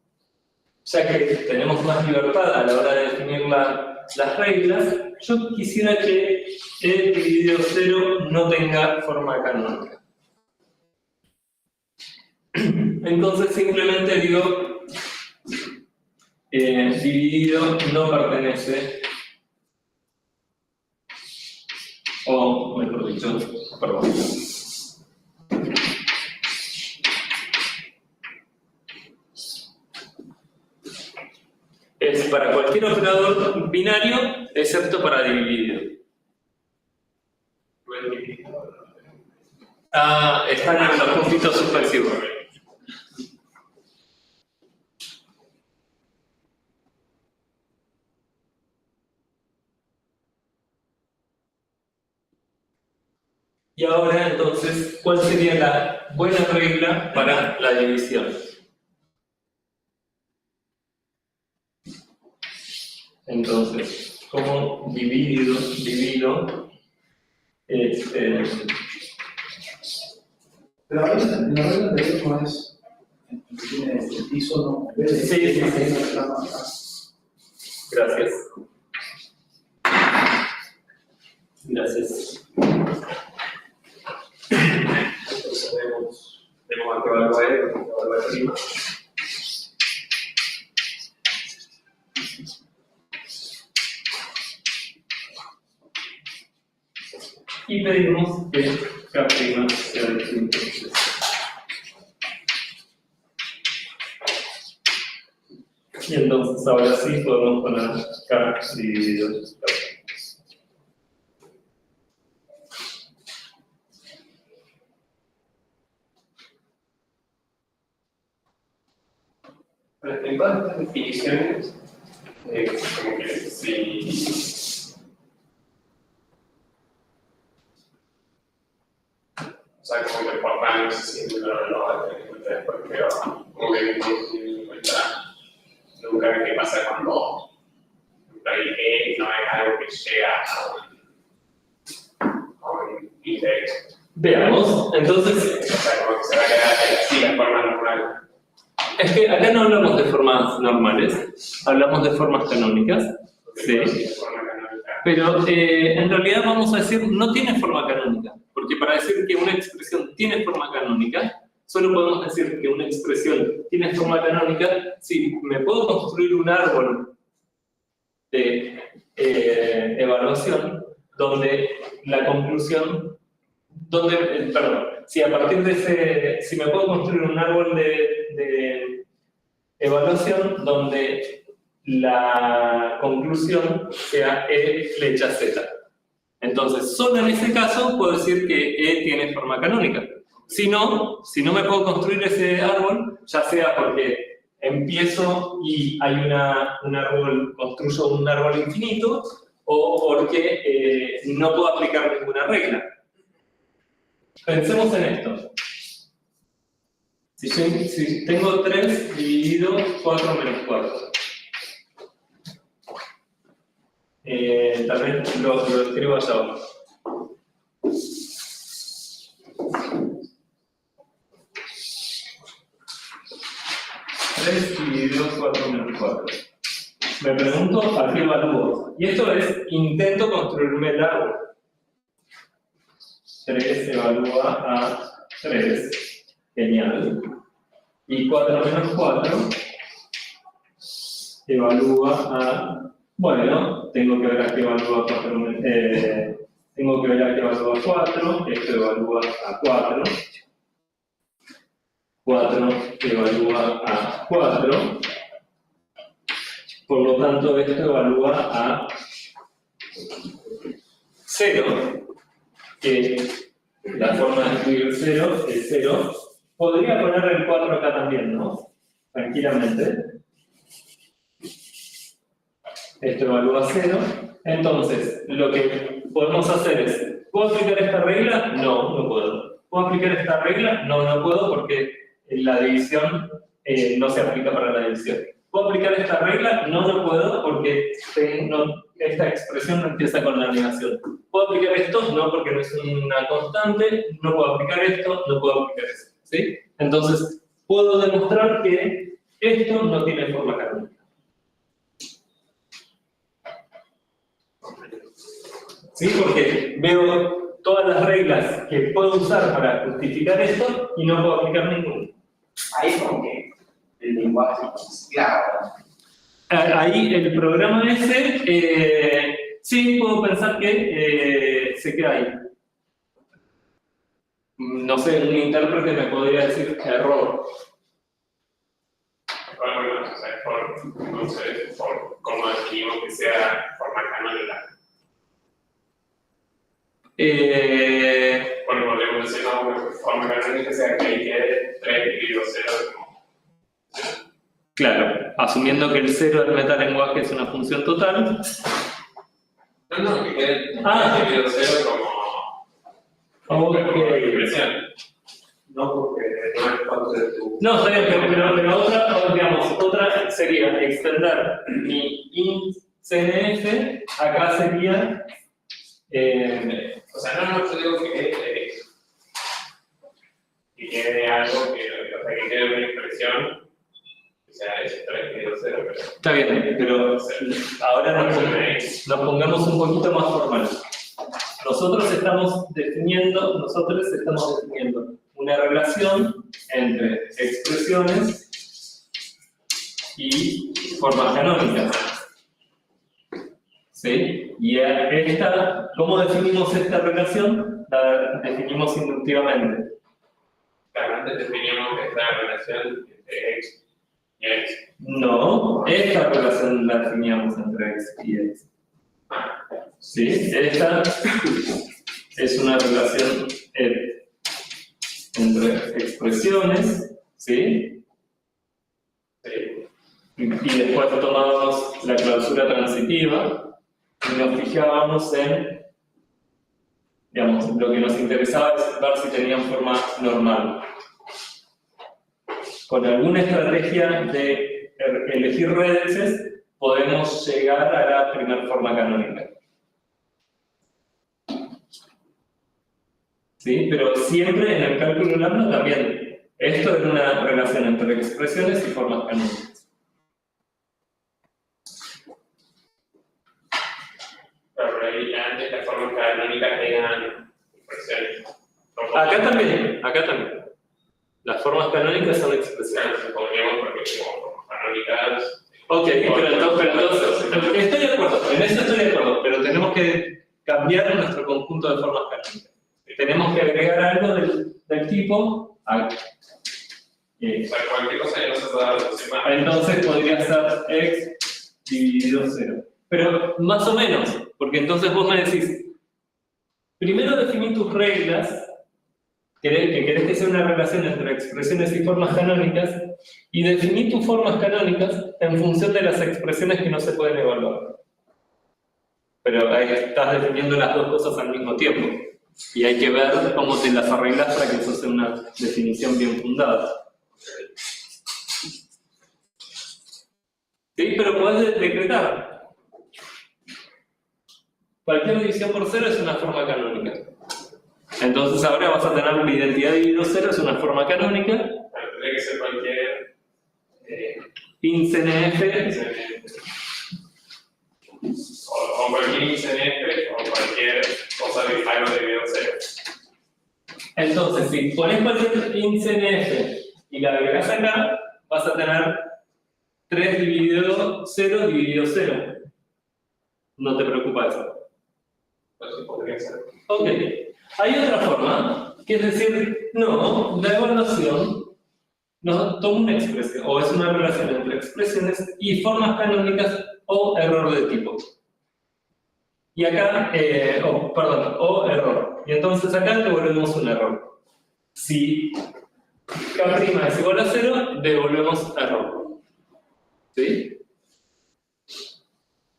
Speaker 1: ya que tenemos más libertad a la hora de definir las reglas, yo quisiera que E dividido 0 no tenga forma canónica. Entonces simplemente digo, dividido no pertenece, o mejor dicho, perdón. Es para cualquier operador binario, excepto para dividido. Están en los puntitos suspensivos. Y ahora, entonces, ¿cuál sería la buena regla para la división? Entonces, ¿cómo divido?
Speaker 7: Pero la regla anterior no es tiene el piso, no.
Speaker 1: Sí. Gracias.
Speaker 2: Entonces tenemos que evaluar E, tenemos que evaluar prima.
Speaker 1: Y pedimos que K' sea distinto. Y entonces ahora sí podemos poner K dividido K'.
Speaker 2: En todas estas definiciones, como que si. O sea, como que por pan no se siente lo va a tener en cuenta después, pero como que no se tiene en cuenta nunca qué pasa cuando E no es algo que llega a un index.
Speaker 1: Veamos, entonces,
Speaker 2: O sea, como que se va a quedar así la forma normal.
Speaker 1: es que acá no hablamos de formas normales, hablamos de formas canónicas. Sí. Pero en realidad vamos a decir, no tiene forma canónica, Porque para decir que una expresión tiene forma canónica, solo podemos decir que una expresión tiene forma canónica si me puedo construir un árbol de evaluación donde la conclusión, si a partir de si me puedo construir un árbol de evaluación donde la conclusión sea E flecha Z. Entonces, solo en ese caso puedo decir que E tiene forma canónica. Si no me puedo construir ese árbol, ya sea porque empiezo y hay construyo un árbol infinito, o porque no puedo aplicar ninguna regla. Pensemos en esto. Si tengo 3 dividido 4 menos 4. Tal vez lo escribo allá abajo. Dividido 4 menos 4. Me pregunto a qué evalúo. Y esto es, intento construirme el árbol. 3 evalúa a 3. Genial. Y 4 menos 4 evalúa a... Bueno, tengo que ver a qué evalúa 4. Tengo que ver a qué evalúa 4. Esto evalúa a 4. 4 evalúa a 4. Por lo tanto, esto evalúa a 0. Que la forma de escribir 0 es 0. Podría poner el 4 acá también, ¿no? Tranquilamente. Esto evalúa 0. Entonces, lo que podemos hacer es, ¿puedo aplicar esta regla? No, no puedo. ¿Puedo aplicar esta regla? No, no puedo porque la división no se aplica para la división. ¿Puedo aplicar esta regla? No, no puedo porque esta expresión no empieza con la negación. ¿Puedo aplicar esto? No, porque no es una constante. No puedo aplicar esto, no puedo aplicar esto. ¿Sí? Entonces, puedo demostrar que esto no tiene forma canónica. ¿Sí? Porque veo todas las reglas que puedo usar para justificar esto y no puedo aplicar ninguna.
Speaker 3: Ahí como que el lenguaje es claro.
Speaker 1: Ahí el programa ese, sí puedo pensar que se queda ahí. No sé, un intérprete me podría decir error.
Speaker 2: Bueno, no sé por cómo definimos que sea forma canónica. Bueno, podríamos decir no, forma canónica sea que ahí quede 3 dividido 0.
Speaker 1: Claro, asumiendo que el 0 del metalenguaje es una función total.
Speaker 2: No, que quede 3 dividido 0 como expresión. No, porque no es parte de tu...
Speaker 1: No, está bien, pero otra sería extender mi int cnf, acá sería...
Speaker 2: o sea, no, yo digo que quede algo que quede una expresión, o sea, es 3 dividido 0, pero...
Speaker 1: Está bien, pero ahora nos pongamos un poquito más formales. Nosotros estamos definiendo una relación entre expresiones y formas canónicas. ¿Sí? Y ¿cómo definimos esta relación? La definimos inductivamente.
Speaker 2: Claro, antes definíamos esta relación entre x y x.
Speaker 1: No, esta relación la definíamos entre x y x. ¿Sí? Esta es una relación entre expresiones, ¿sí?
Speaker 2: Sí.
Speaker 1: Y después tomábamos la clausura transitiva y nos fijábamos en, digamos, lo que nos interesaba es ver si tenían forma normal. Con alguna estrategia de elegir redes podemos llegar a la primera forma canónica. ¿Sí? Pero siempre en el cálculo lambda también. Esto es una relación entre expresiones y formas canónicas.
Speaker 2: Pero ahí antes las formas canónicas tengan, por expresiones.
Speaker 1: Acá también, acá también. Las formas canónicas son expresiones.
Speaker 2: Podríamos, porque como formas canónicas.
Speaker 1: Ok, pero entonces, estoy de acuerdo, en eso estoy de acuerdo, pero tenemos que cambiar nuestro conjunto de formas canónicas. Tenemos que agregar algo del tipo algo.
Speaker 2: O sea, cualquier cosa que no se pueda dar encima.
Speaker 1: Entonces podría ser x dividido 0. Pero más o menos, porque entonces vos me decís, primero definí tus reglas, que querés que sea una relación entre expresiones y formas canónicas, y definí tus formas canónicas en función de las expresiones que no se pueden evaluar. Pero ahí estás definiendo las dos cosas al mismo tiempo. Y hay que ver cómo te las arreglas para que eso sea una definición bien fundada. Sí, pero podés decretar. Cualquier división por cero es una forma canónica. Entonces ahora vas a tener la identidad dividido cero, es una forma canónica.
Speaker 2: Pero tendría que ser cualquier.
Speaker 1: InCNF.
Speaker 2: O cualquier ICNF o cualquier cosa de algo dividido en cero.
Speaker 1: Entonces, si pones cualquier InCNF y la agregas acá, vas a tener 3 dividido 0 dividido 0. No te preocupa eso.
Speaker 2: Entonces podría ser.
Speaker 1: Ok. Hay otra forma, que es decir, no, la evaluación no toma una expresión, o es una relación entre expresiones y formas canónicas o error de tipo. Y acá, o error. Y entonces acá devolvemos un error. Si K' es igual a 0, devolvemos error. ¿Sí?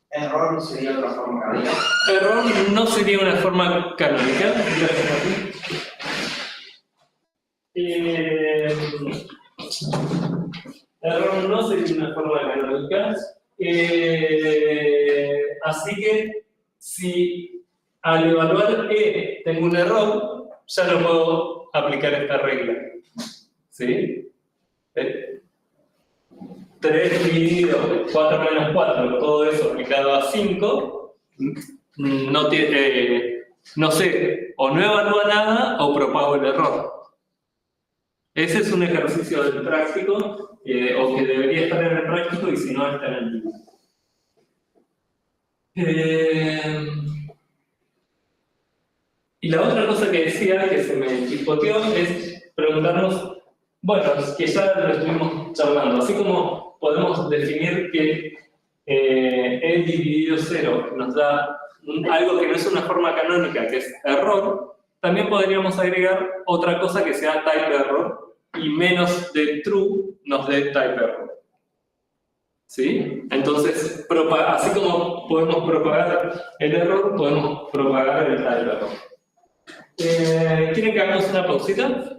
Speaker 7: Error no sería otra forma canónica.
Speaker 1: Error no sería una forma canónica. Error no sería una forma canónica. Así que si al evaluar E tengo un error, ya no puedo aplicar esta regla. ¿Sí? 3 dividido 4 menos 4, todo eso aplicado a 5, no sé, o no evalúa nada o propago el error. Ese es un ejercicio del práctico, o que debería estar en el práctico y si no está en el libro. Y la otra cosa que decía, que se me chispoteó, es preguntarnos, bueno, que ya lo estuvimos charlando, así como podemos definir que E dividido 0 nos da algo que no es una forma canónica, que es error, también podríamos agregar otra cosa que sea type error y menos de true nos dé type error. ¿Sí? Entonces, así como podemos propagar el error, podemos propagar el type error. ¿Quieren que hagamos una pausita?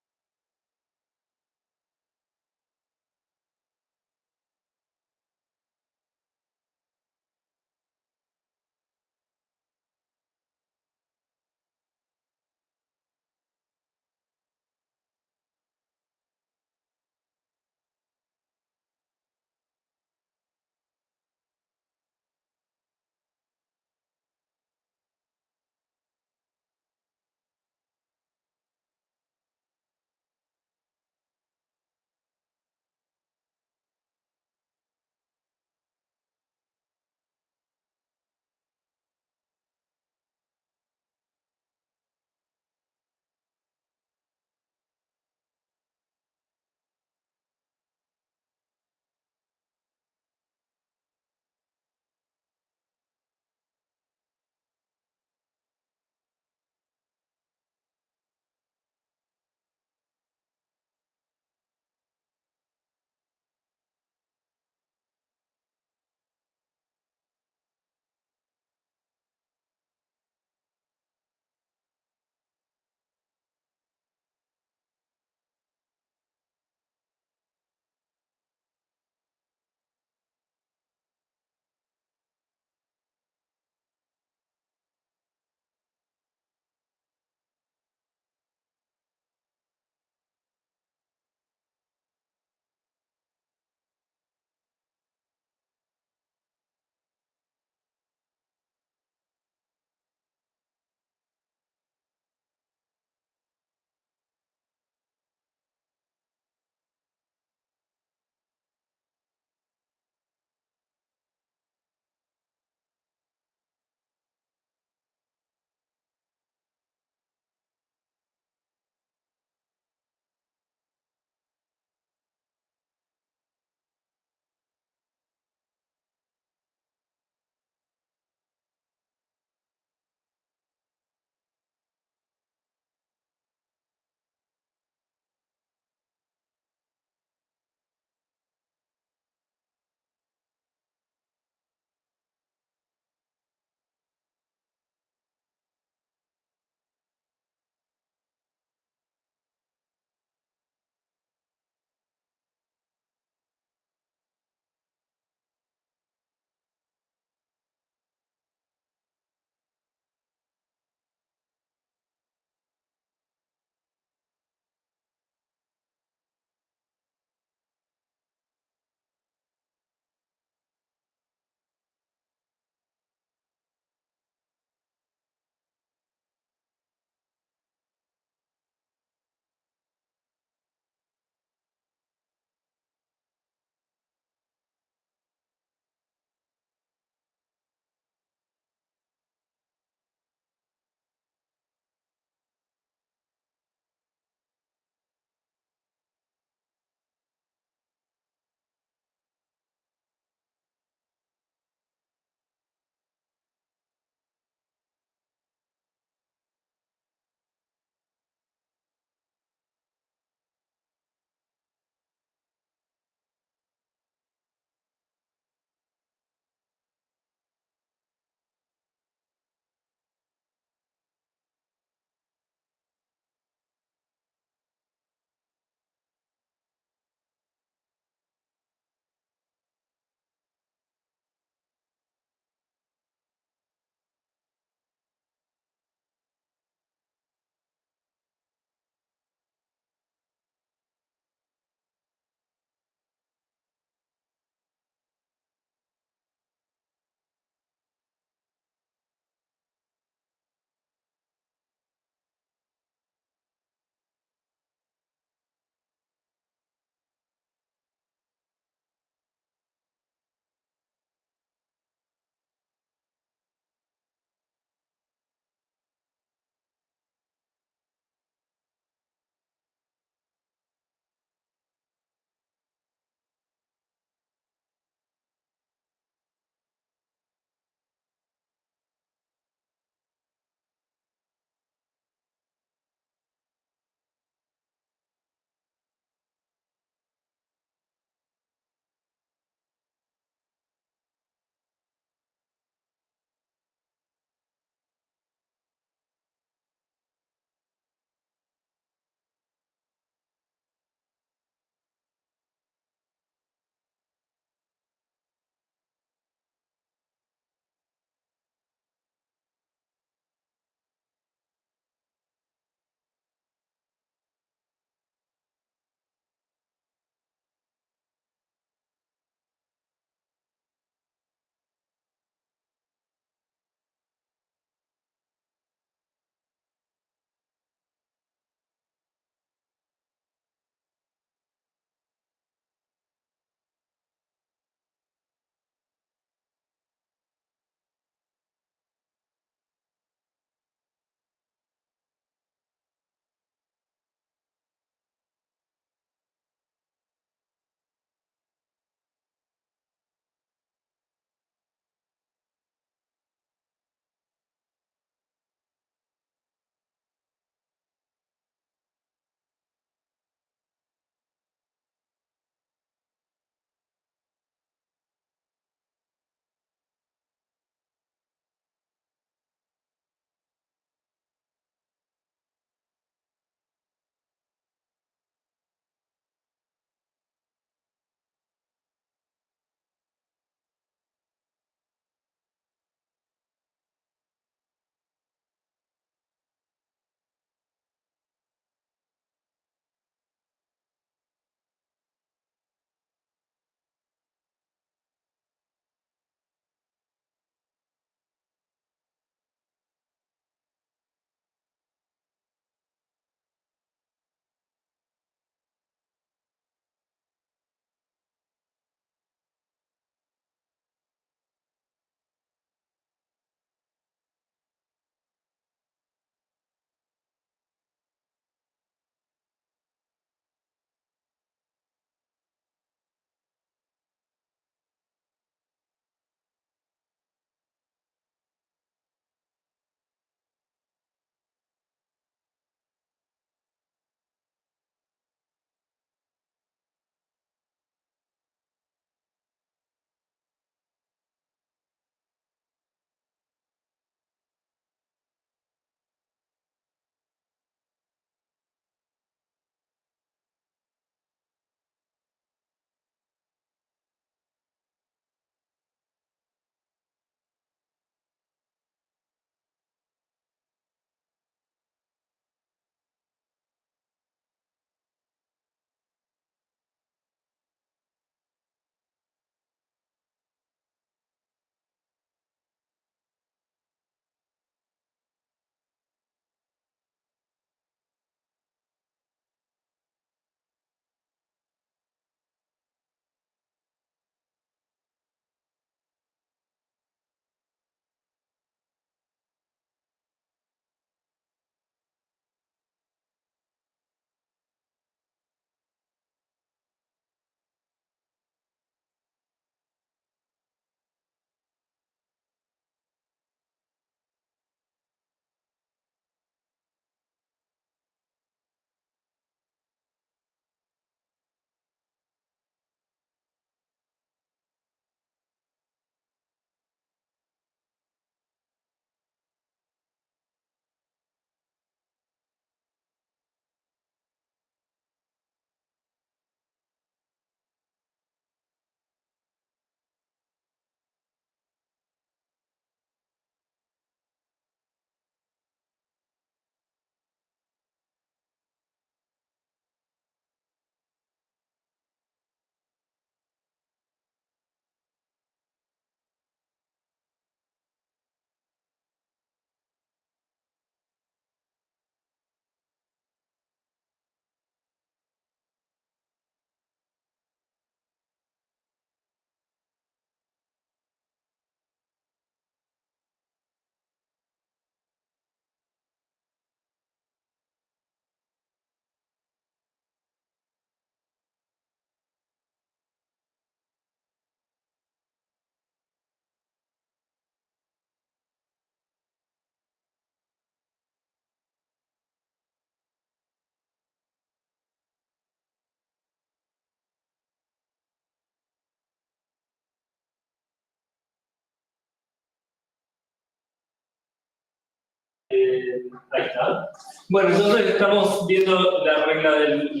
Speaker 1: Ahí está. Bueno, entonces estamos viendo las reglas del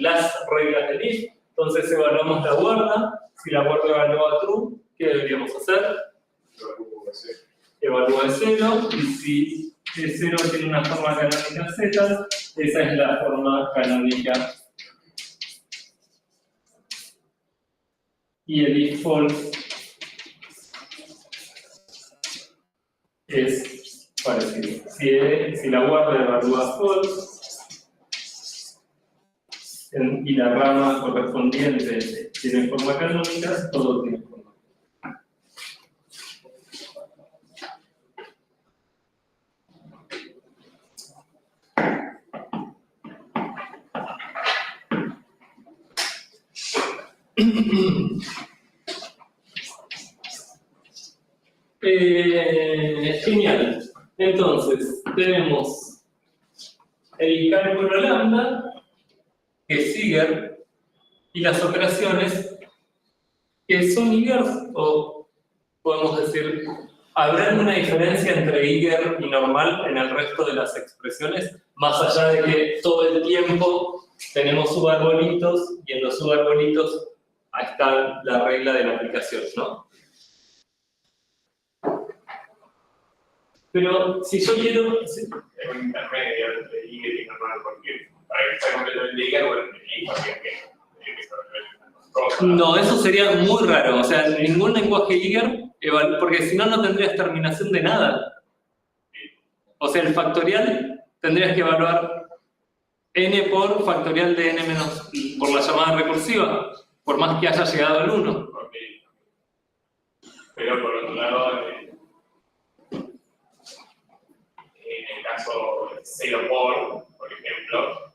Speaker 1: if. Entonces evaluamos la guarda. Si la guarda evalúa true, ¿qué deberíamos hacer? Evalúa de 0. Y si de 0 tiene una forma canónica z, esa es la forma canónica. Y el if false es parecido. Si la guarda evalúa false y la rama correspondiente tiene forma canónica, todo tiene forma. Genial. Entonces, tenemos el cálculo lambda, que es Eiger, y las operaciones que son Eiger, o podemos decir, ¿habrá alguna diferencia entre Eiger y normal en el resto de las expresiones? Más allá de que todo el tiempo tenemos subarbolitos, y en los subarbolitos ahí está la regla de la aplicación, ¿no? Pero si yo quiero...
Speaker 2: Es un intermedio entre Eiger y normal, porque para que sea completamente Eiger, bueno, el habría que
Speaker 1: no, eso sería muy raro. O sea, ningún lenguaje Eiger, porque si no, no tendrías terminación de nada. O sea, el factorial tendrías que evaluar n por factorial de n menos por la llamada recursiva, por más que haya llegado al 1.
Speaker 2: Pero por otro lado, en el caso 0 por ejemplo,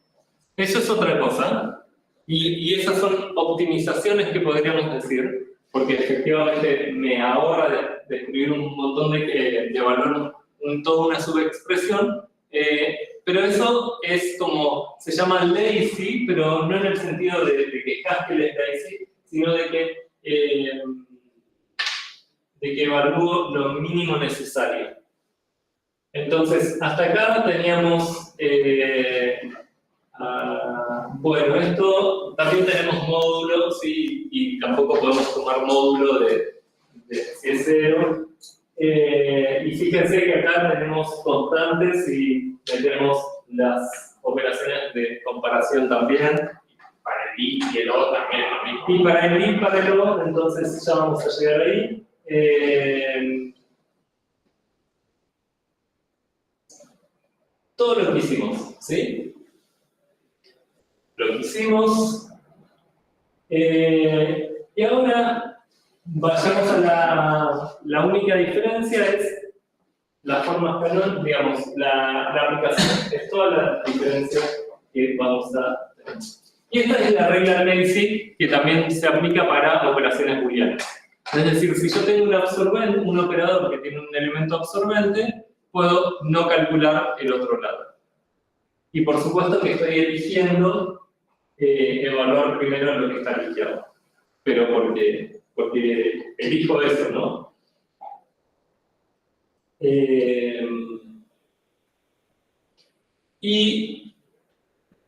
Speaker 1: eso es otra cosa. Y esas son optimizaciones que podríamos decir, porque efectivamente me ahorra de escribir un montón de evaluar toda una subexpresión, pero eso es como, se llama lazy, pero no en el sentido de que Haskell es lazy, sino de que evalúo lo mínimo necesario. Entonces, hasta acá teníamos, bueno, esto también tenemos módulos y tampoco podemos tomar módulo de si es 0. Y fíjense que acá tenemos constantes y tenemos las operaciones de comparación también.
Speaker 2: para el I y el O también lo mismo.
Speaker 1: Y para el I y para el O, entonces ya vamos a llegar ahí. Todo lo que hicimos, ¿sí? Lo que hicimos. Y ahora vayamos a la única diferencia es las formas canónicas, digamos, la aplicación. Es toda la diferencia que vamos a tener. Y esta es la regla lazy que también se aplica para operaciones booleanas. Es decir, si yo tengo un absorbente, un operador que tiene un elemento absorbente, puedo no calcular el otro lado. Y por supuesto que estoy eligiendo evaluar primero lo que está a la izquierda. Pero porque elijo eso, ¿no? Y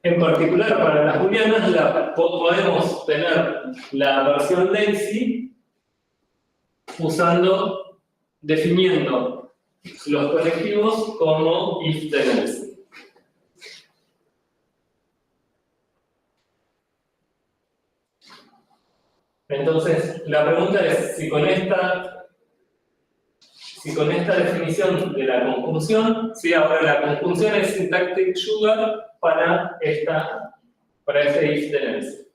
Speaker 1: en particular para las booleanas podemos tener la versión lazy definiendo los colectivos como if then else. Entonces, la pregunta es si con esta definición de la conjunción, si ahora la conjunción es syntactic sugar para este if then else.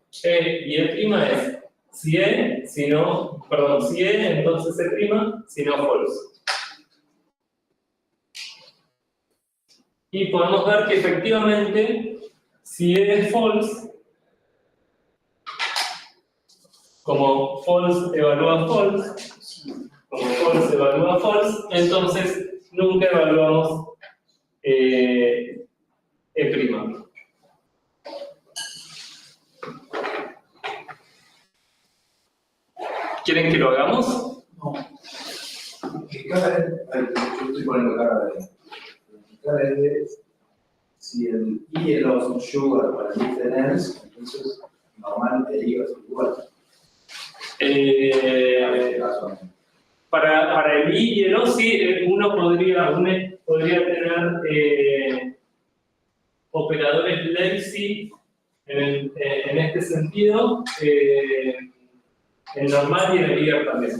Speaker 1: Y el' es si entonces E', si no false. Y podemos ver que efectivamente, si E es false, como false evalúa false, entonces nunca evaluamos E'. ¿Quieren que lo hagamos?
Speaker 7: No. ¿Qué cara es? Yo estoy poniendo cara de... explicar es de si el I es un sugar para el if-then-else, entonces normal de I va a ser igual. En este caso,
Speaker 1: Para el I y el O, sí, uno podría tener operadores lazy en este sentido, en normal y en el IR también.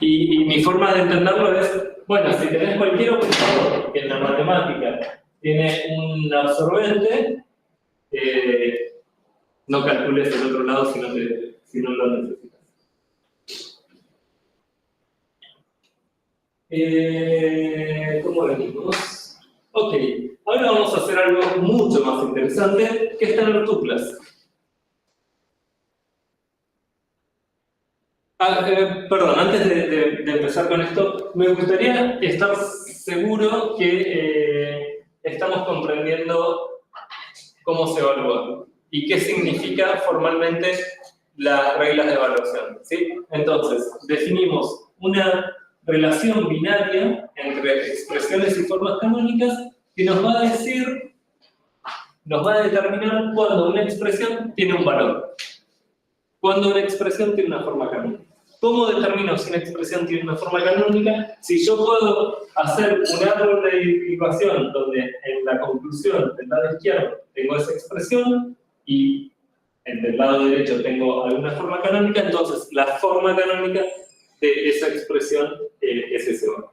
Speaker 1: Y mi forma de entenderlo es, bueno, si tenés cualquier operador que en la matemática tiene un absorbente, no calcules el otro lado si no lo necesitas. ¿Cómo venimos? Ok, ahora vamos a hacer algo mucho más interesante, que es tener tuplas. Perdón, antes de empezar con esto, me gustaría estar seguro que estamos comprendiendo cómo se evalúa y qué significa formalmente las reglas de evaluación, ¿sí? Entonces, definimos una relación binaria entre expresiones y formas canónicas que nos va a determinar cuándo una expresión tiene un valor, cuándo una expresión tiene una forma canónica. ¿Cómo determino si una expresión tiene una forma canónica? Si yo puedo hacer un árbol de derivación donde en la conclusión del lado izquierdo tengo esa expresión y del lado derecho tengo alguna forma canónica, entonces la forma canónica de esa expresión es ese valor.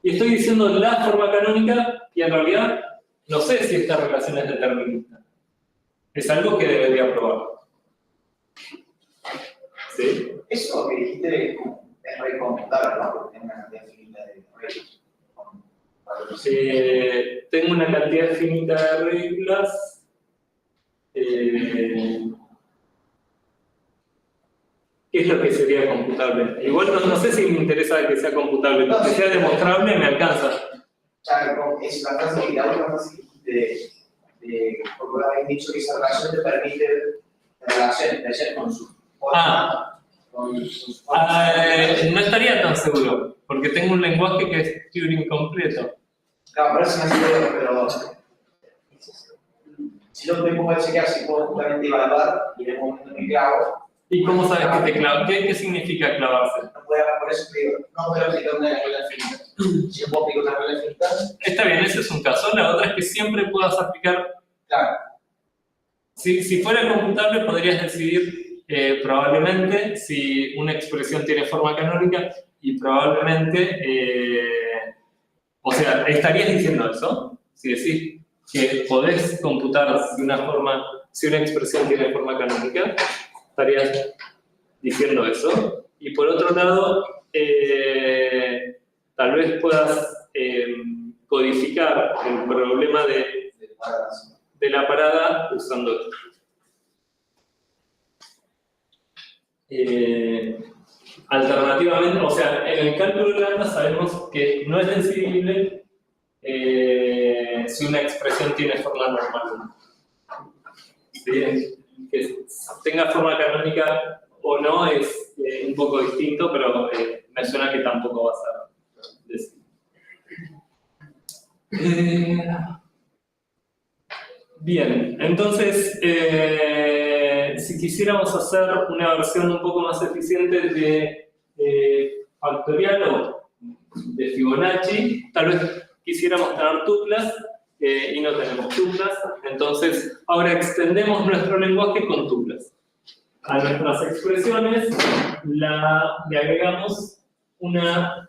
Speaker 1: Y estoy diciendo la forma canónica y en realidad no sé si esta relación es determinista. Es algo que debería probar. ¿Sí?
Speaker 7: eso que dijiste es recomendable, ¿no? Porque tiene una cantidad finita de reglas.
Speaker 1: Tengo una cantidad finita de reglas. ¿Qué es lo que sería computable? Igual no sé si me interesa que sea computable, pero que sea demostrable me alcanza.
Speaker 7: Ya, es la frase que la última frase que dijiste, porque habéis dicho que esa relación te permite la relación de ayer con su forma, con sus formas.
Speaker 1: No estaría tan seguro, porque tengo un lenguaje que es Turing completo.
Speaker 7: Claro, pero eso me hace pero si yo me pongo a chequear si puedo justamente evaluar y en el momento me clavo.
Speaker 1: ¿Y cómo sabes que te clavas? ¿Qué significa clavarse?
Speaker 7: No puedo, por eso te digo, no puedo aplicar una regla finita. Si yo puedo aplicar una regla finita,
Speaker 1: Está bien, ese es un caso. La otra es que siempre puedas aplicar.
Speaker 7: claro.
Speaker 1: Si fuera computable, podrías decidir probablemente si una expresión tiene forma canónica y probablemente. O sea, ¿estarías diciendo eso? Si decís que podés computar de una forma, si una expresión tiene forma canónica, estarías diciendo eso. Y por otro lado, tal vez puedas codificar el problema de la parada usando esto. Alternativamente, o sea, en el cálculo de lambda sabemos que no es decidible si una expresión tiene forma normal. ¿Sí? Que tenga forma canónica o no es un poco distinto, pero me suena que tampoco va a ser decidible. Bien, entonces, si quisiéramos hacer una versión un poco más eficiente de factorial o de Fibonacci, tal vez quisiéramos tener tuplas y no tenemos tuplas, entonces ahora extendemos nuestro lenguaje con tuplas. A nuestras expresiones le agregamos una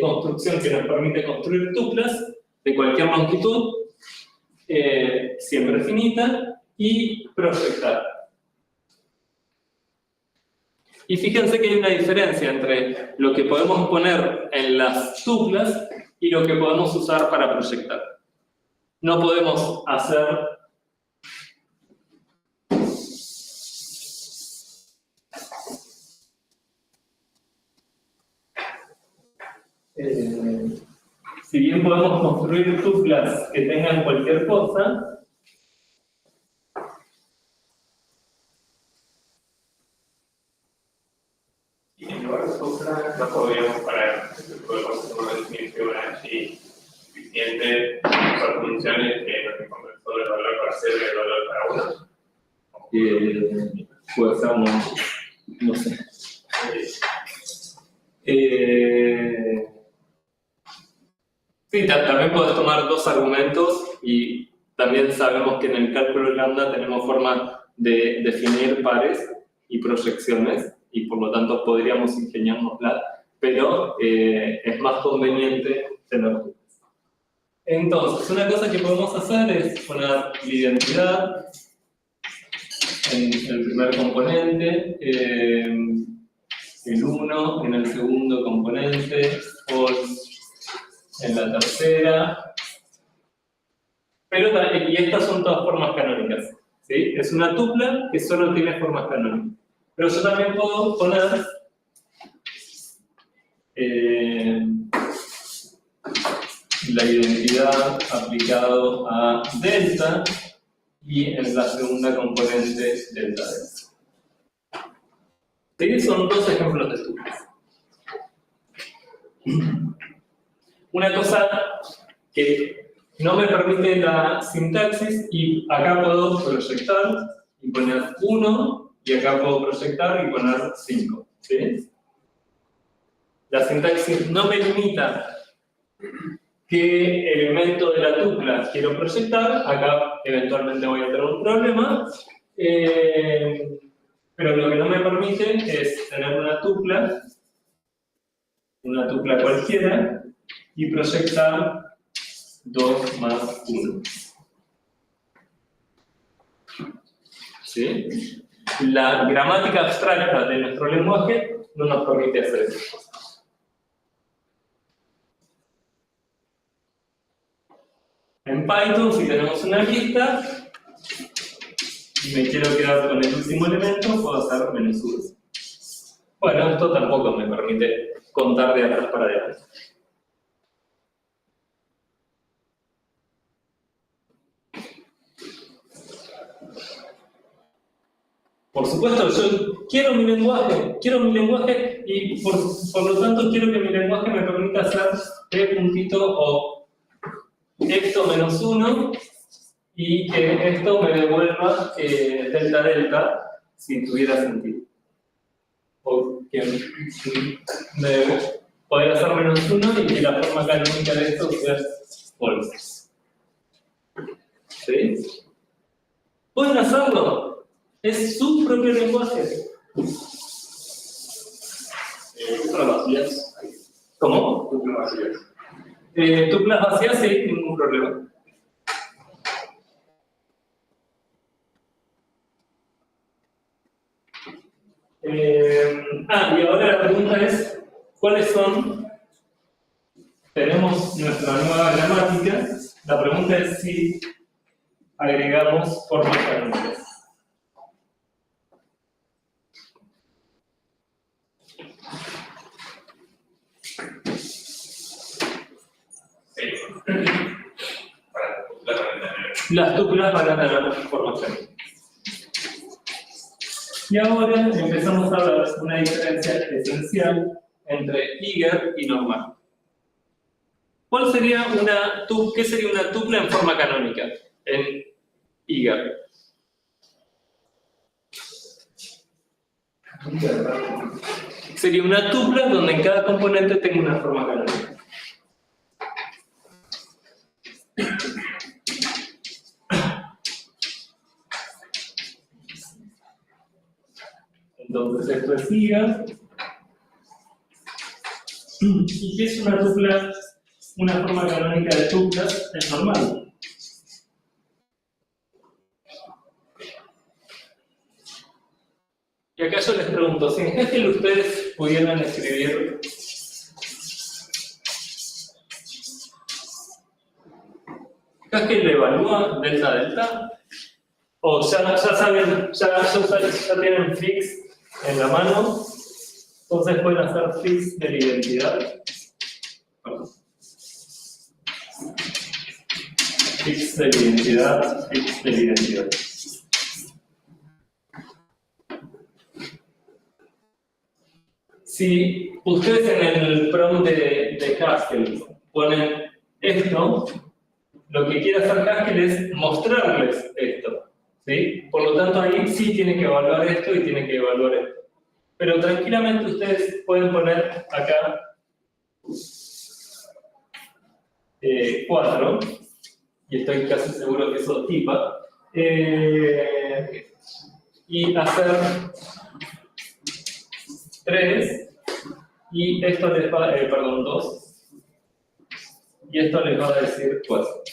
Speaker 1: construcción que nos permite construir tuplas de cualquier longitud, siempre finita, y proyectar. Y fíjense que hay una diferencia entre lo que podemos poner en las tuplas y lo que podemos usar para proyectar. No podemos hacer si bien podemos construir tuplas que tengan cualquier cosa, tiene funciones que nos informan sobre el valor para cero y el valor para 1. Puede ser, no sé. Sí, también puedes tomar dos argumentos y también sabemos que en el cálculo lambda tenemos forma de definir pares y proyecciones y por lo tanto podríamos ingeniárnosla, pero es más conveniente tener dudas. Entonces, una cosa que podemos hacer es poner la identidad en el primer componente, el 1 en el segundo componente, false en la tercera, y estas son todas formas canónicas, ¿sí? Es una tupla que solo tiene formas canónicas. Pero yo también puedo poner la identidad aplicado a delta y en la segunda componente delta delta. ¿Sí? Son dos ejemplos de tuplas. Una cosa que no me permite la sintaxis, y acá puedo proyectar y poner 1, y acá puedo proyectar y poner 5. ¿Sí? La sintaxis no me limita qué elemento de la tupla quiero proyectar, acá eventualmente voy a tener un problema, pero lo que no me permite es tener una tupla cualquiera, y proyectar 2 más 1. ¿Sí? La gramática abstracta de nuestro lenguaje no nos permite hacer eso. En Python, si tenemos una lista y me quiero quedar con el último elemento, puedo hacer -1. Bueno, esto tampoco me permite contar de atrás para adelante. Por supuesto, yo quiero mi lenguaje y por lo tanto quiero que mi lenguaje me permita hacer p puntito o esto menos 1 y que esto me devuelva delta delta si tuviera sentido. O que me podría hacer -1 y que la forma canónica de esto sea false. ¿Sí? ¿Pueden hacerlo? Es su propio lenguaje.
Speaker 3: Tuplas vacías.
Speaker 1: ¿Cómo?
Speaker 3: Tuplas vacías.
Speaker 1: Tuplas vacías, sí, ningún problema. Y ahora la pregunta es, ¿cuáles son? Tenemos nuestra nueva gramática. La pregunta es si agregamos formas canónicas. Las tuplas van a tener formas canónicas. Y ahora empezamos a ver una diferencia esencial entre Eager y normal. ¿Qué sería una tupla en forma canónica en Eager? Sería una tupla donde en cada componente tengo una forma canónica. Entonces esto es Eager. ¿Y qué es una tupla? Una forma canónica de tuplas es normal. Y acá yo les pregunto, si en Haskell ustedes pudieran escribir ¿Haskell evalúa delta delta? O ya saben, ya tienen fix en la mano, entonces pueden hacer fix de la identidad. Fix de la identidad, fix de la identidad. Si ustedes en el prompt de Haskell ponen esto, lo que quiere hacer Haskell es mostrarles esto, ¿sí? Por lo tanto, ahí sí tiene que evaluar esto y tiene que evaluar esto. Pero tranquilamente ustedes pueden poner acá 4, y estoy casi seguro que eso tipa, y hacer 3, y esto les va, perdón, 2, y esto les va a decir 4.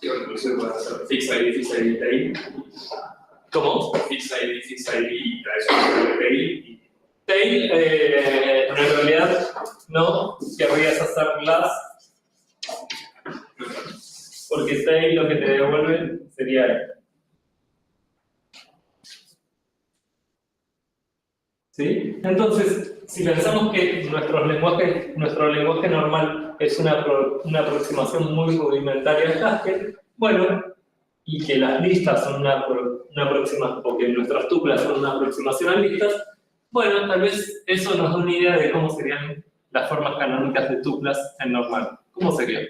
Speaker 2: Y inclusive puede hacer fix ID, tail.
Speaker 1: ¿Cómo?
Speaker 2: Fix ID y tradicional tail.
Speaker 1: Tail, en realidad no querrías hacer las, porque tail lo que te devuelve sería esto. ¿Sí? Entonces, si pensamos que nuestro lenguaje normal es una aproximación muy rudimentaria de Haskell, bueno, y que las listas son una aproximación, o que nuestras tuplas son una aproximación a listas, bueno, tal vez eso nos da una idea de cómo serían las formas canónicas de tuplas en normal. ¿Cómo serían?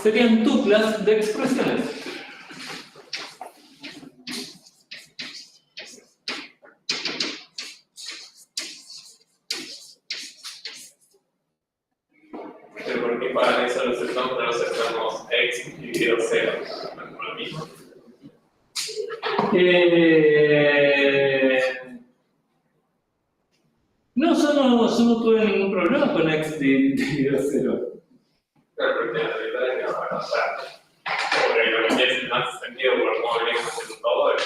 Speaker 1: Serían tuplas de expresiones.
Speaker 2: Porque para eso no aceptamos x dividido 0. ¿No es lo mismo?
Speaker 1: No, yo no tuve ningún problema con x dividido 0.
Speaker 2: Claro, porque la realidad es que va a pasar. Porque lo que tiene más sentido por cómo venimos haciendo todo es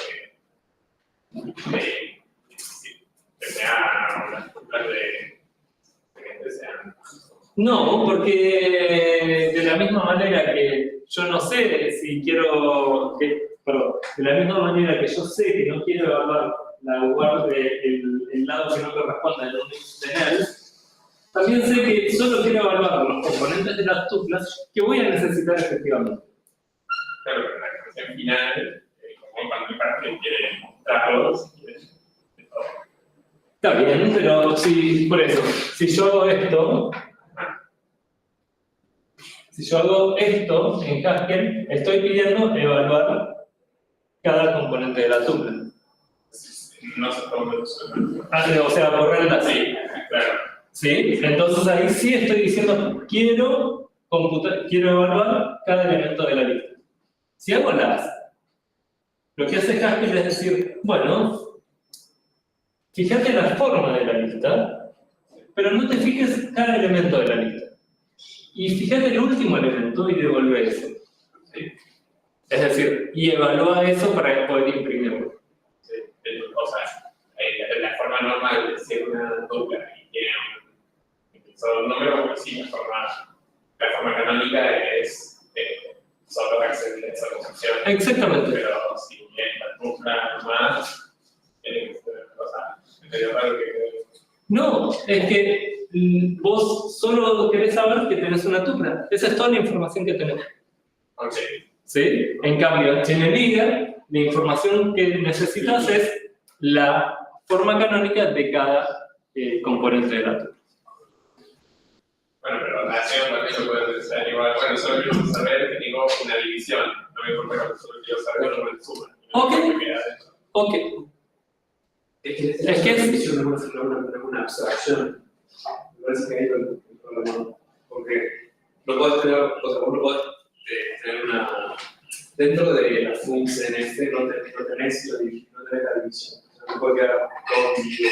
Speaker 2: que sean unas tuplas de que sean.
Speaker 1: No, porque de la misma manera que yo no sé si quiero, de la misma manera que yo sé que no quiero evaluar el lado que no corresponde al intel, también sé que solo quiero evaluar los componentes de las tuplas que voy a necesitar efectivamente.
Speaker 2: Claro, pero la expresión final, como cuando el Haskell quiere mostrarlos, quiere de todo.
Speaker 1: Está bien, pero por eso, si yo hago esto en Haskell, estoy pidiendo evaluar cada componente de la tupla.
Speaker 2: No se toma solución.
Speaker 1: O sea, borrarla así.
Speaker 2: Sí, claro.
Speaker 1: ¿Sí? Entonces ahí sí estoy diciendo, quiero evaluar cada elemento de la lista. Si hago las, lo que hace Haskell es decir, bueno, fíjate la forma de la lista, pero no te fijes cada elemento de la lista. Y fíjate el último elemento y devuelve eso. ¿Sí? Es decir, y evalúa eso para poder imprimirlo.
Speaker 2: Sí, o sea, la forma normal de ser una tupla y tiene un número, porque sí, la forma canónica es solo acceder a esa posición.
Speaker 1: Exactamente.
Speaker 2: Pero si es la tupla más, tiene que ser, o sea, es medio raro que.
Speaker 1: No, es que vos solo querés saber que tenés una tupla. Esa es toda la información que tenés.
Speaker 2: Ok.
Speaker 1: ¿Sí? En cambio, en el IGA, la información que necesitas es la forma canónica de cada componente de la tupla.
Speaker 2: Bueno, pero la acción también lo puede ser igual. Bueno, solo quiero saber que tengo una división. No me importa que solo quiero saber el número de suma.
Speaker 1: Ok.
Speaker 2: Es que es una abstracción. Me parece que ahí el problema. Porque no puedes tener, o sea, vos no puedes tener una. Dentro de la función NF no tenés la división. No puede quedar todo dividido.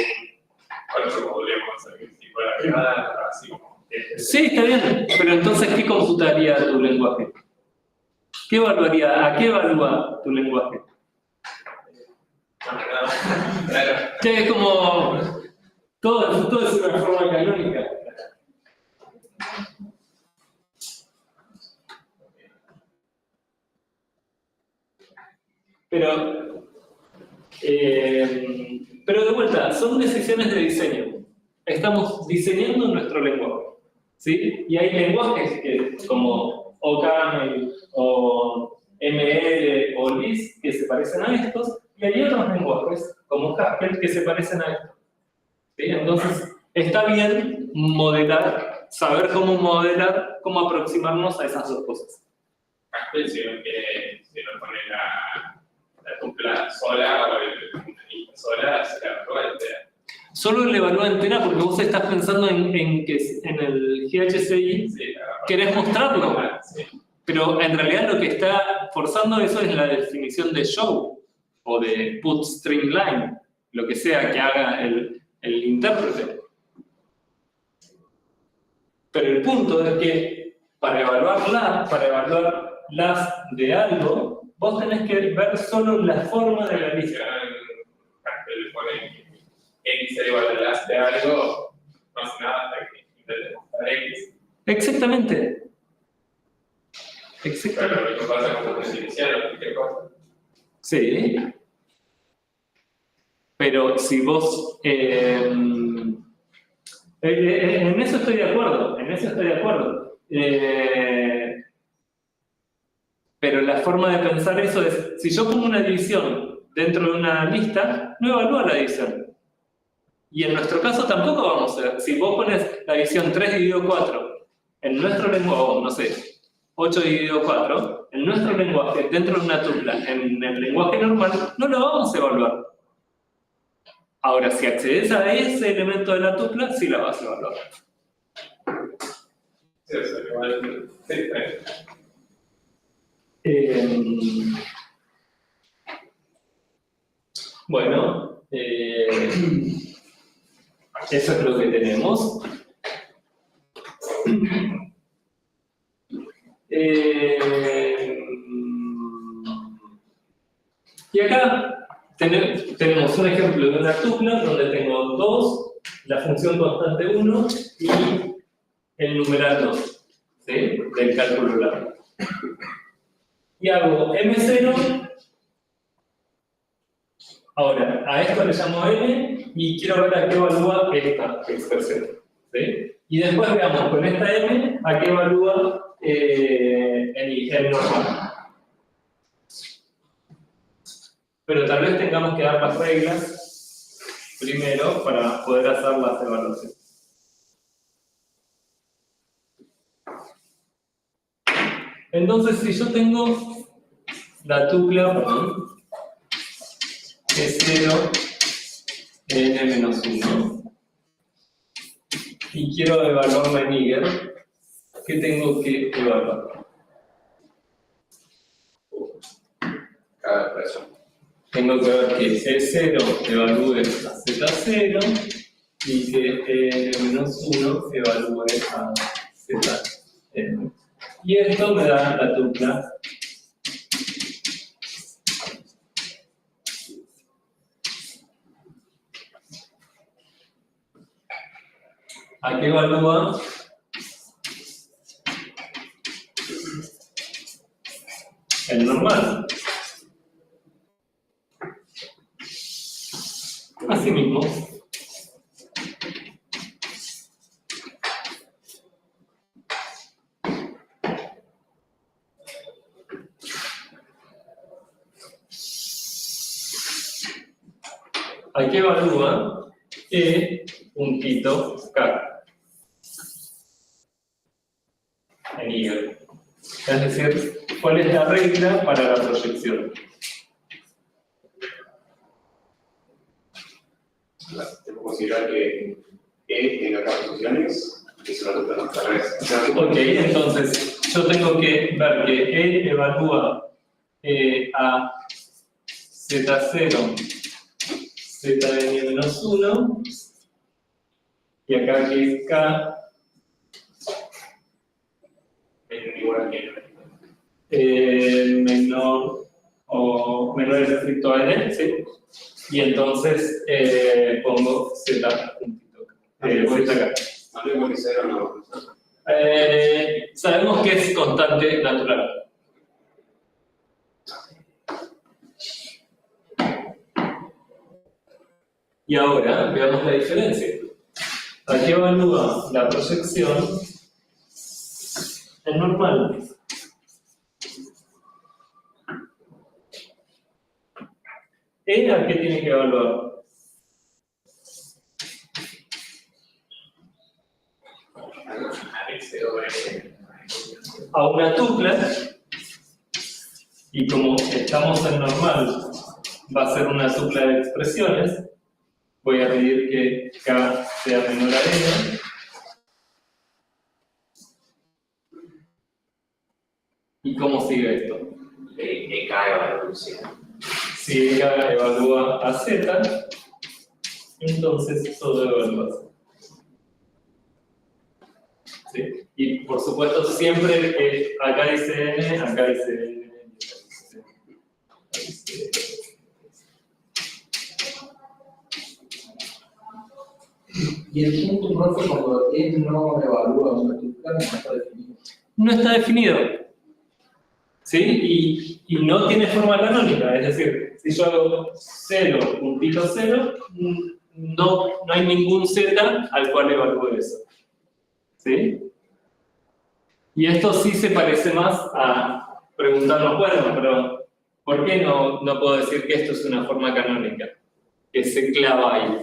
Speaker 2: Por eso podríamos hacer que si fuera pegada, así como.
Speaker 1: Sí, está bien. Pero entonces, ¿qué computaría tu lenguaje? ¿Qué evaluaría? ¿A qué evalúa tu lenguaje?
Speaker 2: Claro.
Speaker 1: Que es como. Todo es una forma canónica. Pero de vuelta, son decisiones de diseño. Estamos diseñando nuestro lenguaje, ¿sí? Y hay lenguajes que, como OCaml o ML o Lisp que se parecen a estos, y hay otros lenguajes, como Haskell, que se parecen a estos. ¿Sí? Entonces, está bien modelar, saber cómo modelar, cómo aproximarnos a esas dos cosas.
Speaker 2: Haskell, si uno pone la tupla sola o la lista sola, se la evalúa entera.
Speaker 1: Solo la evalúa entera porque vos estás pensando en que en el GHCI
Speaker 2: Sí,
Speaker 1: querés mostrarlo.
Speaker 2: Sí.
Speaker 1: Pero en realidad lo que está forzando eso es la definición de show o de put string line, lo que sea que haga el intérprete. Pero el punto es que para evaluar las de algo, vos tenés que ver solo la forma de la lista.
Speaker 2: Haskell le pone X es igual a las de algo, no hace nada hasta que intente mostrar X.
Speaker 1: Exactamente.
Speaker 2: Pero lo que pasa con los iniciales, cualquier cosa.
Speaker 1: Sí. Pero si vos... en eso estoy de acuerdo, pero la forma de pensar eso es, si yo pongo una división dentro de una lista, no evalúa la división. Y en nuestro caso tampoco vamos a ver. Si vos pones la división 3 dividido 4 en nuestro lenguaje, o no sé, 8 dividido 4, en nuestro lenguaje, dentro de una tupla, en el lenguaje normal, no lo vamos a evaluar. Ahora, si accedes a ese elemento de la tupla, sí la vas a evaluar.
Speaker 2: Sí, eso es igual. Sí,
Speaker 1: Bueno, eso es lo que tenemos. Y acá tenemos un ejemplo de una tupla donde tengo 2, la función constante 1 y el numeral 2, ¿sí? Del cálculo largo. Y hago M0. Ahora, a esto le llamo M y quiero ver a qué evalúa esta expresión, ¿sí? Y después veamos con esta M a qué evalúa el normal. Pero tal vez tengamos que dar las reglas primero para poder hacer las evaluaciones. Entonces, si yo tengo la tupla, E0 n-1 y quiero evaluar la Niger, ¿qué tengo que evaluar?
Speaker 5: Cada expresión.
Speaker 1: Tengo que ver que E0 evalúe a Z0 y que n-1 evalúe a Z. Y esto me da la tupla ¿a qué evalúa? El normal. Así mismo. ¿A qué evalúa? E puntito K. En I. Es decir, ¿cuál es la regla para la proyección?
Speaker 3: Tengo que considerar que E tenga acá posiciones y se lo toca a nuestra red.
Speaker 1: Ok, entonces yo tengo que ver que E evalúa a Z0, Zn-1 y acá que es K
Speaker 2: igual que
Speaker 1: menor es restricto a N, ¿sí? Y entonces pongo Z puntito K.
Speaker 3: Hablemos de cero, no.
Speaker 1: Sabemos que es constante natural. Y ahora veamos la diferencia. Aquí evalúa la proyección en normal. ¿E a qué tiene que evaluar? A una tupla, y como estamos en normal, va a ser una tupla de expresiones, voy a pedir que K sea menor a N. ¿Y cómo sigue esto?
Speaker 7: K evalúa Z.
Speaker 1: Si K evalúa a Z, entonces todo evalúa Z. ¿Sí? Y por supuesto, siempre que acá dice N, acá dice N, acá dice N.
Speaker 8: Y el punto rojo cuando él no evalúa una tupla no está definido.
Speaker 1: No está definido. ¿Sí? Y no tiene forma canónica, es decir, si yo hago 0, puntito 0, no hay ningún Z al cual evalúe eso. ¿Sí? Y esto sí se parece más a preguntarnos, bueno, pero ¿por qué no puedo decir que esto es una forma canónica? Que se clava ahí.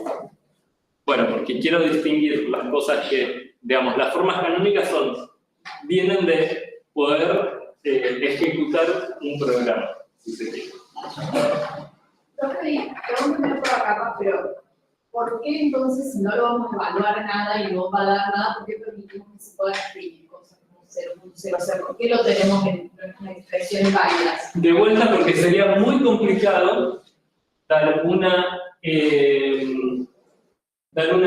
Speaker 1: Bueno, porque quiero distinguir las cosas que, digamos, las formas canónicas vienen de poder ejecutar un programa, si se quiere.
Speaker 4: Profe, pregúntame por acá, pero ¿por qué entonces si no lo vamos a evaluar nada y no va a dar nada, por qué permitimos que se puedan escribir cosas como 0.0? O sea, ¿por qué lo tenemos en expresiones válidas?
Speaker 1: De vuelta, porque sería muy complicado dar una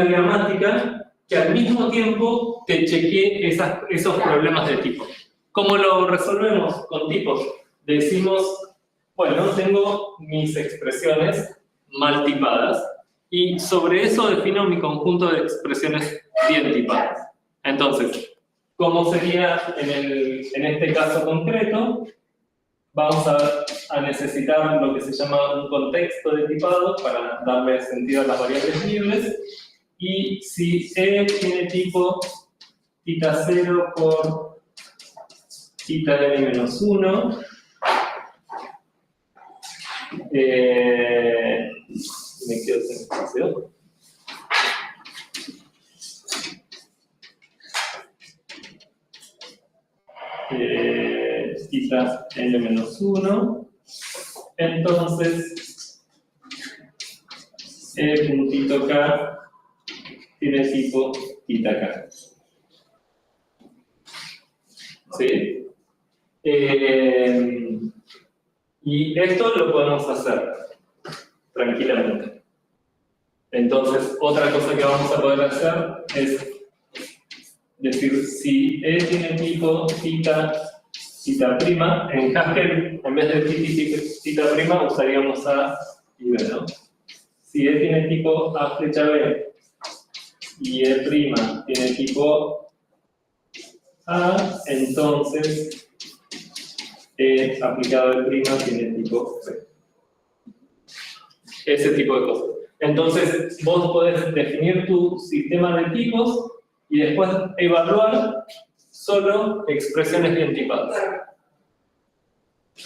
Speaker 1: gramática que al mismo tiempo te chequee esos problemas de tipo. ¿Cómo lo resolvemos con tipos? Decimos, bueno, tengo mis expresiones mal tipadas y sobre eso defino mi conjunto de expresiones bien tipadas. Entonces, ¿cómo sería en este caso concreto? Vamos a necesitar lo que se llama un contexto de tipado para darle sentido a las variables libres. Y si E tiene tipo θ 0 por θn menos 1, me quedo sin espacio. θn menos 1, entonces E puntito K tiene tipo θk. ¿Sí? Y esto lo podemos hacer tranquilamente. Entonces, otra cosa que vamos a poder hacer es decir, si E tiene tipo θ prima, en Haskell, en vez de θ prima, usaríamos A y B, ¿no? Si E tiene tipo A flecha B y E prima tiene tipo A, entonces E aplicado a prima tiene tipo B. Ese tipo de cosas. Entonces, vos podés definir tu sistema de tipos y después evaluar solo expresiones bien tipadas.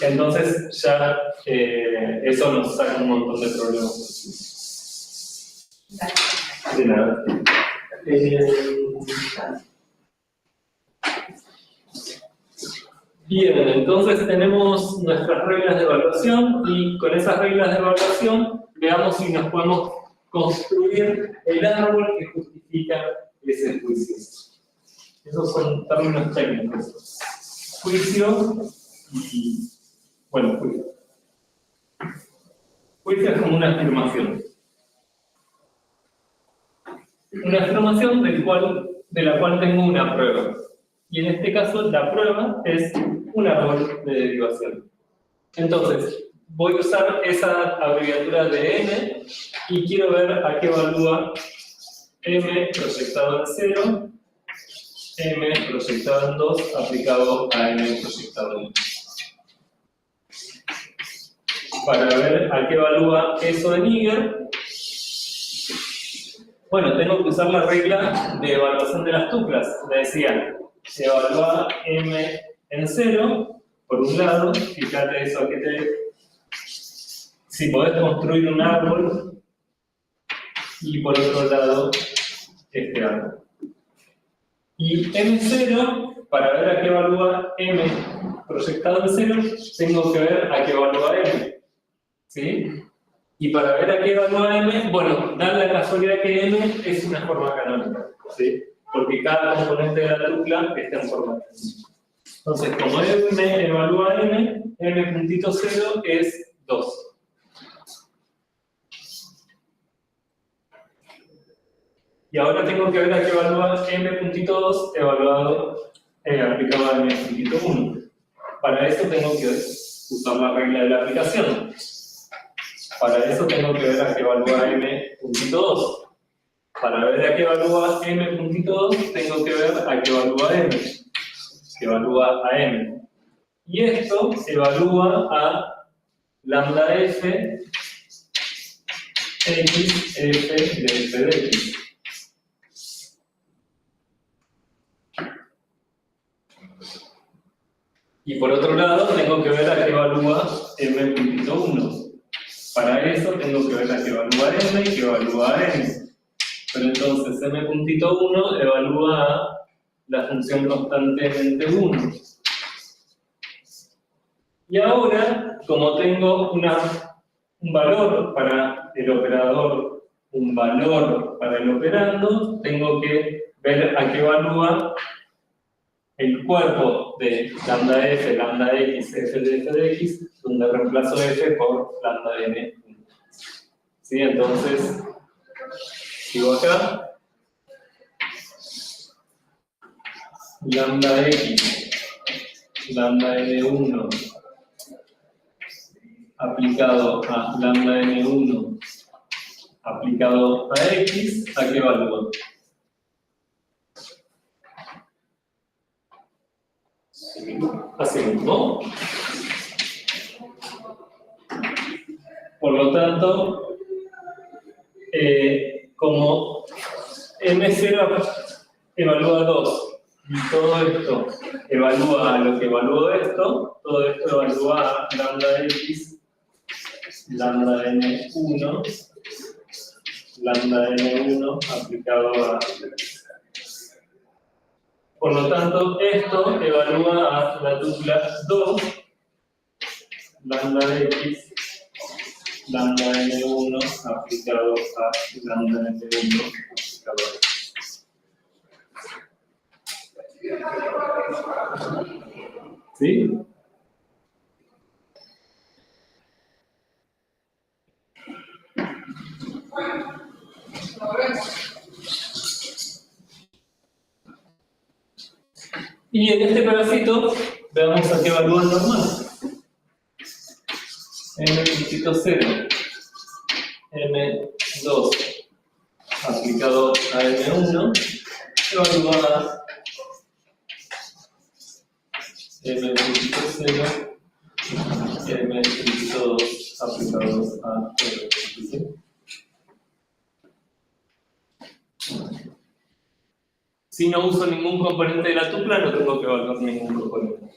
Speaker 1: Entonces, ya eso nos saca un montón de problemas. De nada. Bien, entonces tenemos nuestras reglas de evaluación y con esas reglas de evaluación veamos si nos podemos construir el árbol que justifica ese juicio. Esos son términos técnicos. Juicio y... bueno, juicio. Juicio es como una afirmación. Una afirmación de la cual tengo una prueba. Y en este caso, la prueba es un árbol de derivación. Entonces, voy a usar esa abreviatura de n y quiero ver a qué evalúa m proyectado en 0, m proyectado en 2 aplicado a m proyectado en 1. Para ver a qué evalúa eso de Niger, bueno, tengo que usar la regla de evaluación de las tuplas. Me decían, se evalúa m en 0, por un lado, fíjate eso que si podés construir un árbol y por otro lado este árbol. Y M0, para ver a qué evalúa M proyectado en 0, tengo que ver a qué evalúa M. ¿Sí? Y para ver a qué evalúa M, bueno, da la casualidad que M es una forma canónica. ¿Sí? Porque cada componente de la tupla está en forma canónica. Entonces, como M evalúa M, M puntito 0 es 2. Y ahora tengo que ver a qué evalúa M puntito 2 aplicado a M puntito 1. Para eso tengo que usar la regla de la aplicación. Para eso tengo que ver a qué evalúa M puntito 2. Para ver a qué evalúa M puntito 2, tengo que ver a qué evalúa M. Que evalúa a M. Y esto evalúa a lambda F, X, F de F de X. Y por otro lado, tengo que ver a qué evalúa M puntito 1. Para eso tengo que ver a qué evalúa M y qué evalúa a M. Pero entonces M puntito 1 evalúa a la función constantemente 1. Y ahora, como tengo un valor para el operador, un valor para el operando, tengo que ver a qué evalúa el cuerpo de lambda f, lambda x, f de x, donde reemplazo f por lambda n. ¿Sí? Entonces, sigo acá. Lambda x, lambda n1, aplicado a lambda n1, aplicado a x, ¿a qué evalúa? Así mismo. Por lo tanto, como M0 evalúa 2 y todo esto evalúa a lo que evalúa esto, todo esto evalúa a lambda x, lambda n1, lambda n1 aplicado a... Por lo tanto, esto evalúa a la tupla 2, lambda x, lambda n1 aplicado a lambda n1 aplicado a x. ¿Sí? Y en este pedacito, veamos a qué evalúa el normal. M0, M2 aplicado a M1, evalúa a M0, M2 aplicado a M1. Si no uso ningún componente de la tupla, no tengo que evaluar ningún componente.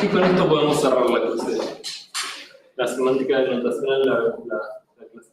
Speaker 1: Y con esto podemos cerrar la clase. La semántica de notacional, la clase.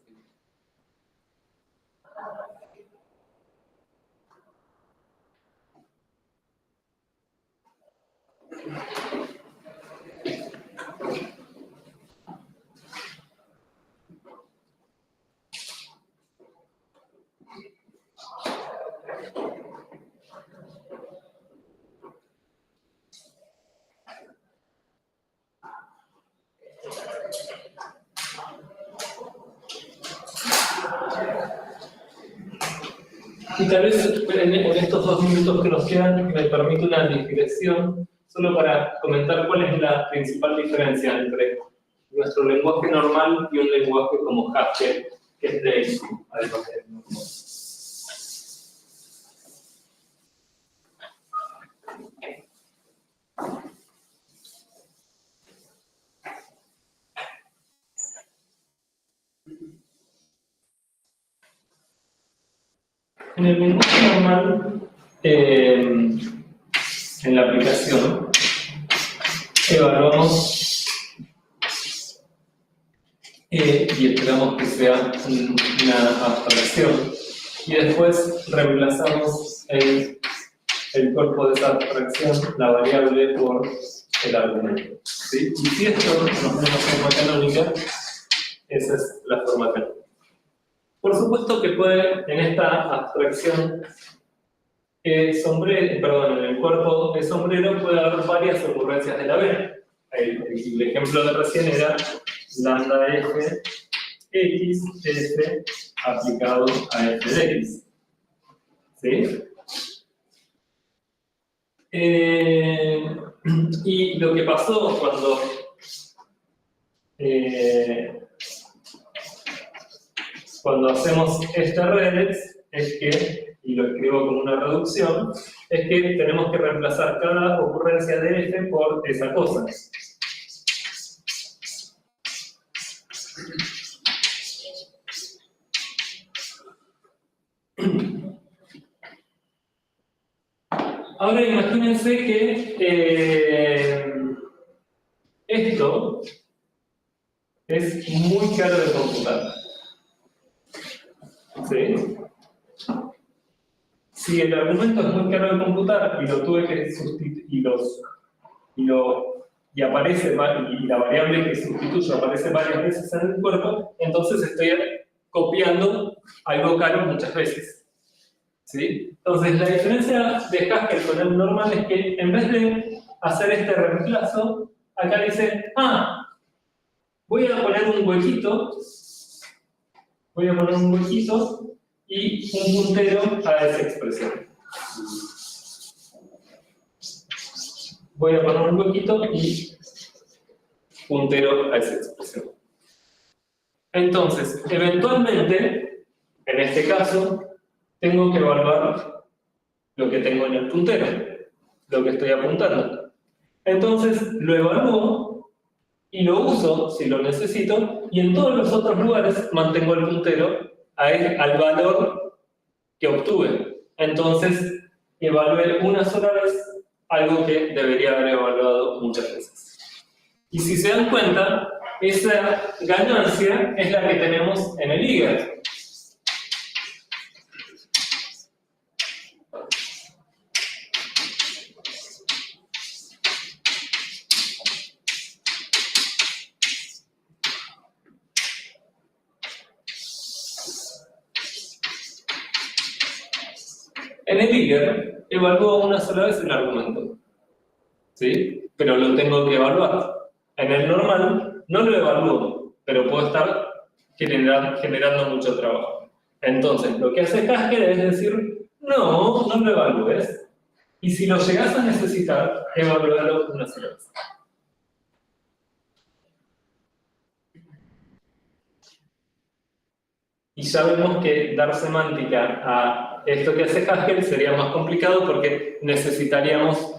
Speaker 1: Y tal vez en estos 2 minutos que nos quedan me permite una digresión solo para comentar cuál es la principal diferencia entre nuestro lenguaje normal y un lenguaje como Haskell, que es Lazy, además de normal. En el lenguaje normal, en la aplicación, evaluamos y esperamos que sea una abstracción, y después reemplazamos el cuerpo de esa abstracción, la variable, por el argumento. ¿Sí? Y si esto nos da una forma canónica, esa es la forma canónica. Por supuesto que puede, en esta abstracción, en el cuerpo de sombrero puede haber varias ocurrencias de la vena. El ejemplo de recién era lambda f x f aplicado a f de x. ¿Sí? Y lo que pasó cuando hacemos este regex es que, y lo escribo como una reducción, es que tenemos que reemplazar cada ocurrencia de f por esa cosa. Ahora imagínense que esto es muy caro de computar. ¿Sí? Si el argumento es muy caro de computar y lo tuve que sustituir y la variable que sustituyo aparece varias veces en el cuerpo, entonces estoy copiando algo caro muchas veces. ¿Sí? Entonces la diferencia de Haskell con el normal es que en vez de hacer este reemplazo, acá dice, voy a poner un huequito y un puntero a esa expresión. Voy a poner un huequito y puntero a esa expresión. Entonces, eventualmente, en este caso, tengo que evaluar lo que tengo en el puntero, lo que estoy apuntando. Entonces, lo evalúo y lo uso si lo necesito, y en todos los otros lugares mantengo el puntero al valor que obtuve. Entonces, evalué una sola vez algo que debería haber evaluado muchas veces. Y si se dan cuenta, esa ganancia es la que tenemos en el IGER. En el IGER, evalúo una sola vez el argumento, ¿sí? Pero lo tengo que evaluar. En el normal, no lo evalúo, pero puedo estar generando mucho trabajo. Entonces, lo que hace Haskell es decir, no lo evalúes, y si lo llegas a necesitar, evalúalo una sola vez. Y ya vemos que dar semántica a esto que hace Haskell sería más complicado porque necesitaríamos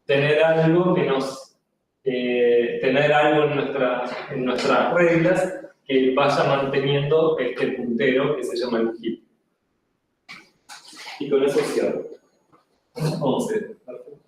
Speaker 1: tener algo en nuestras reglas que vaya manteniendo este puntero que se llama el heap. Y con eso cierro. 11. Perfecto.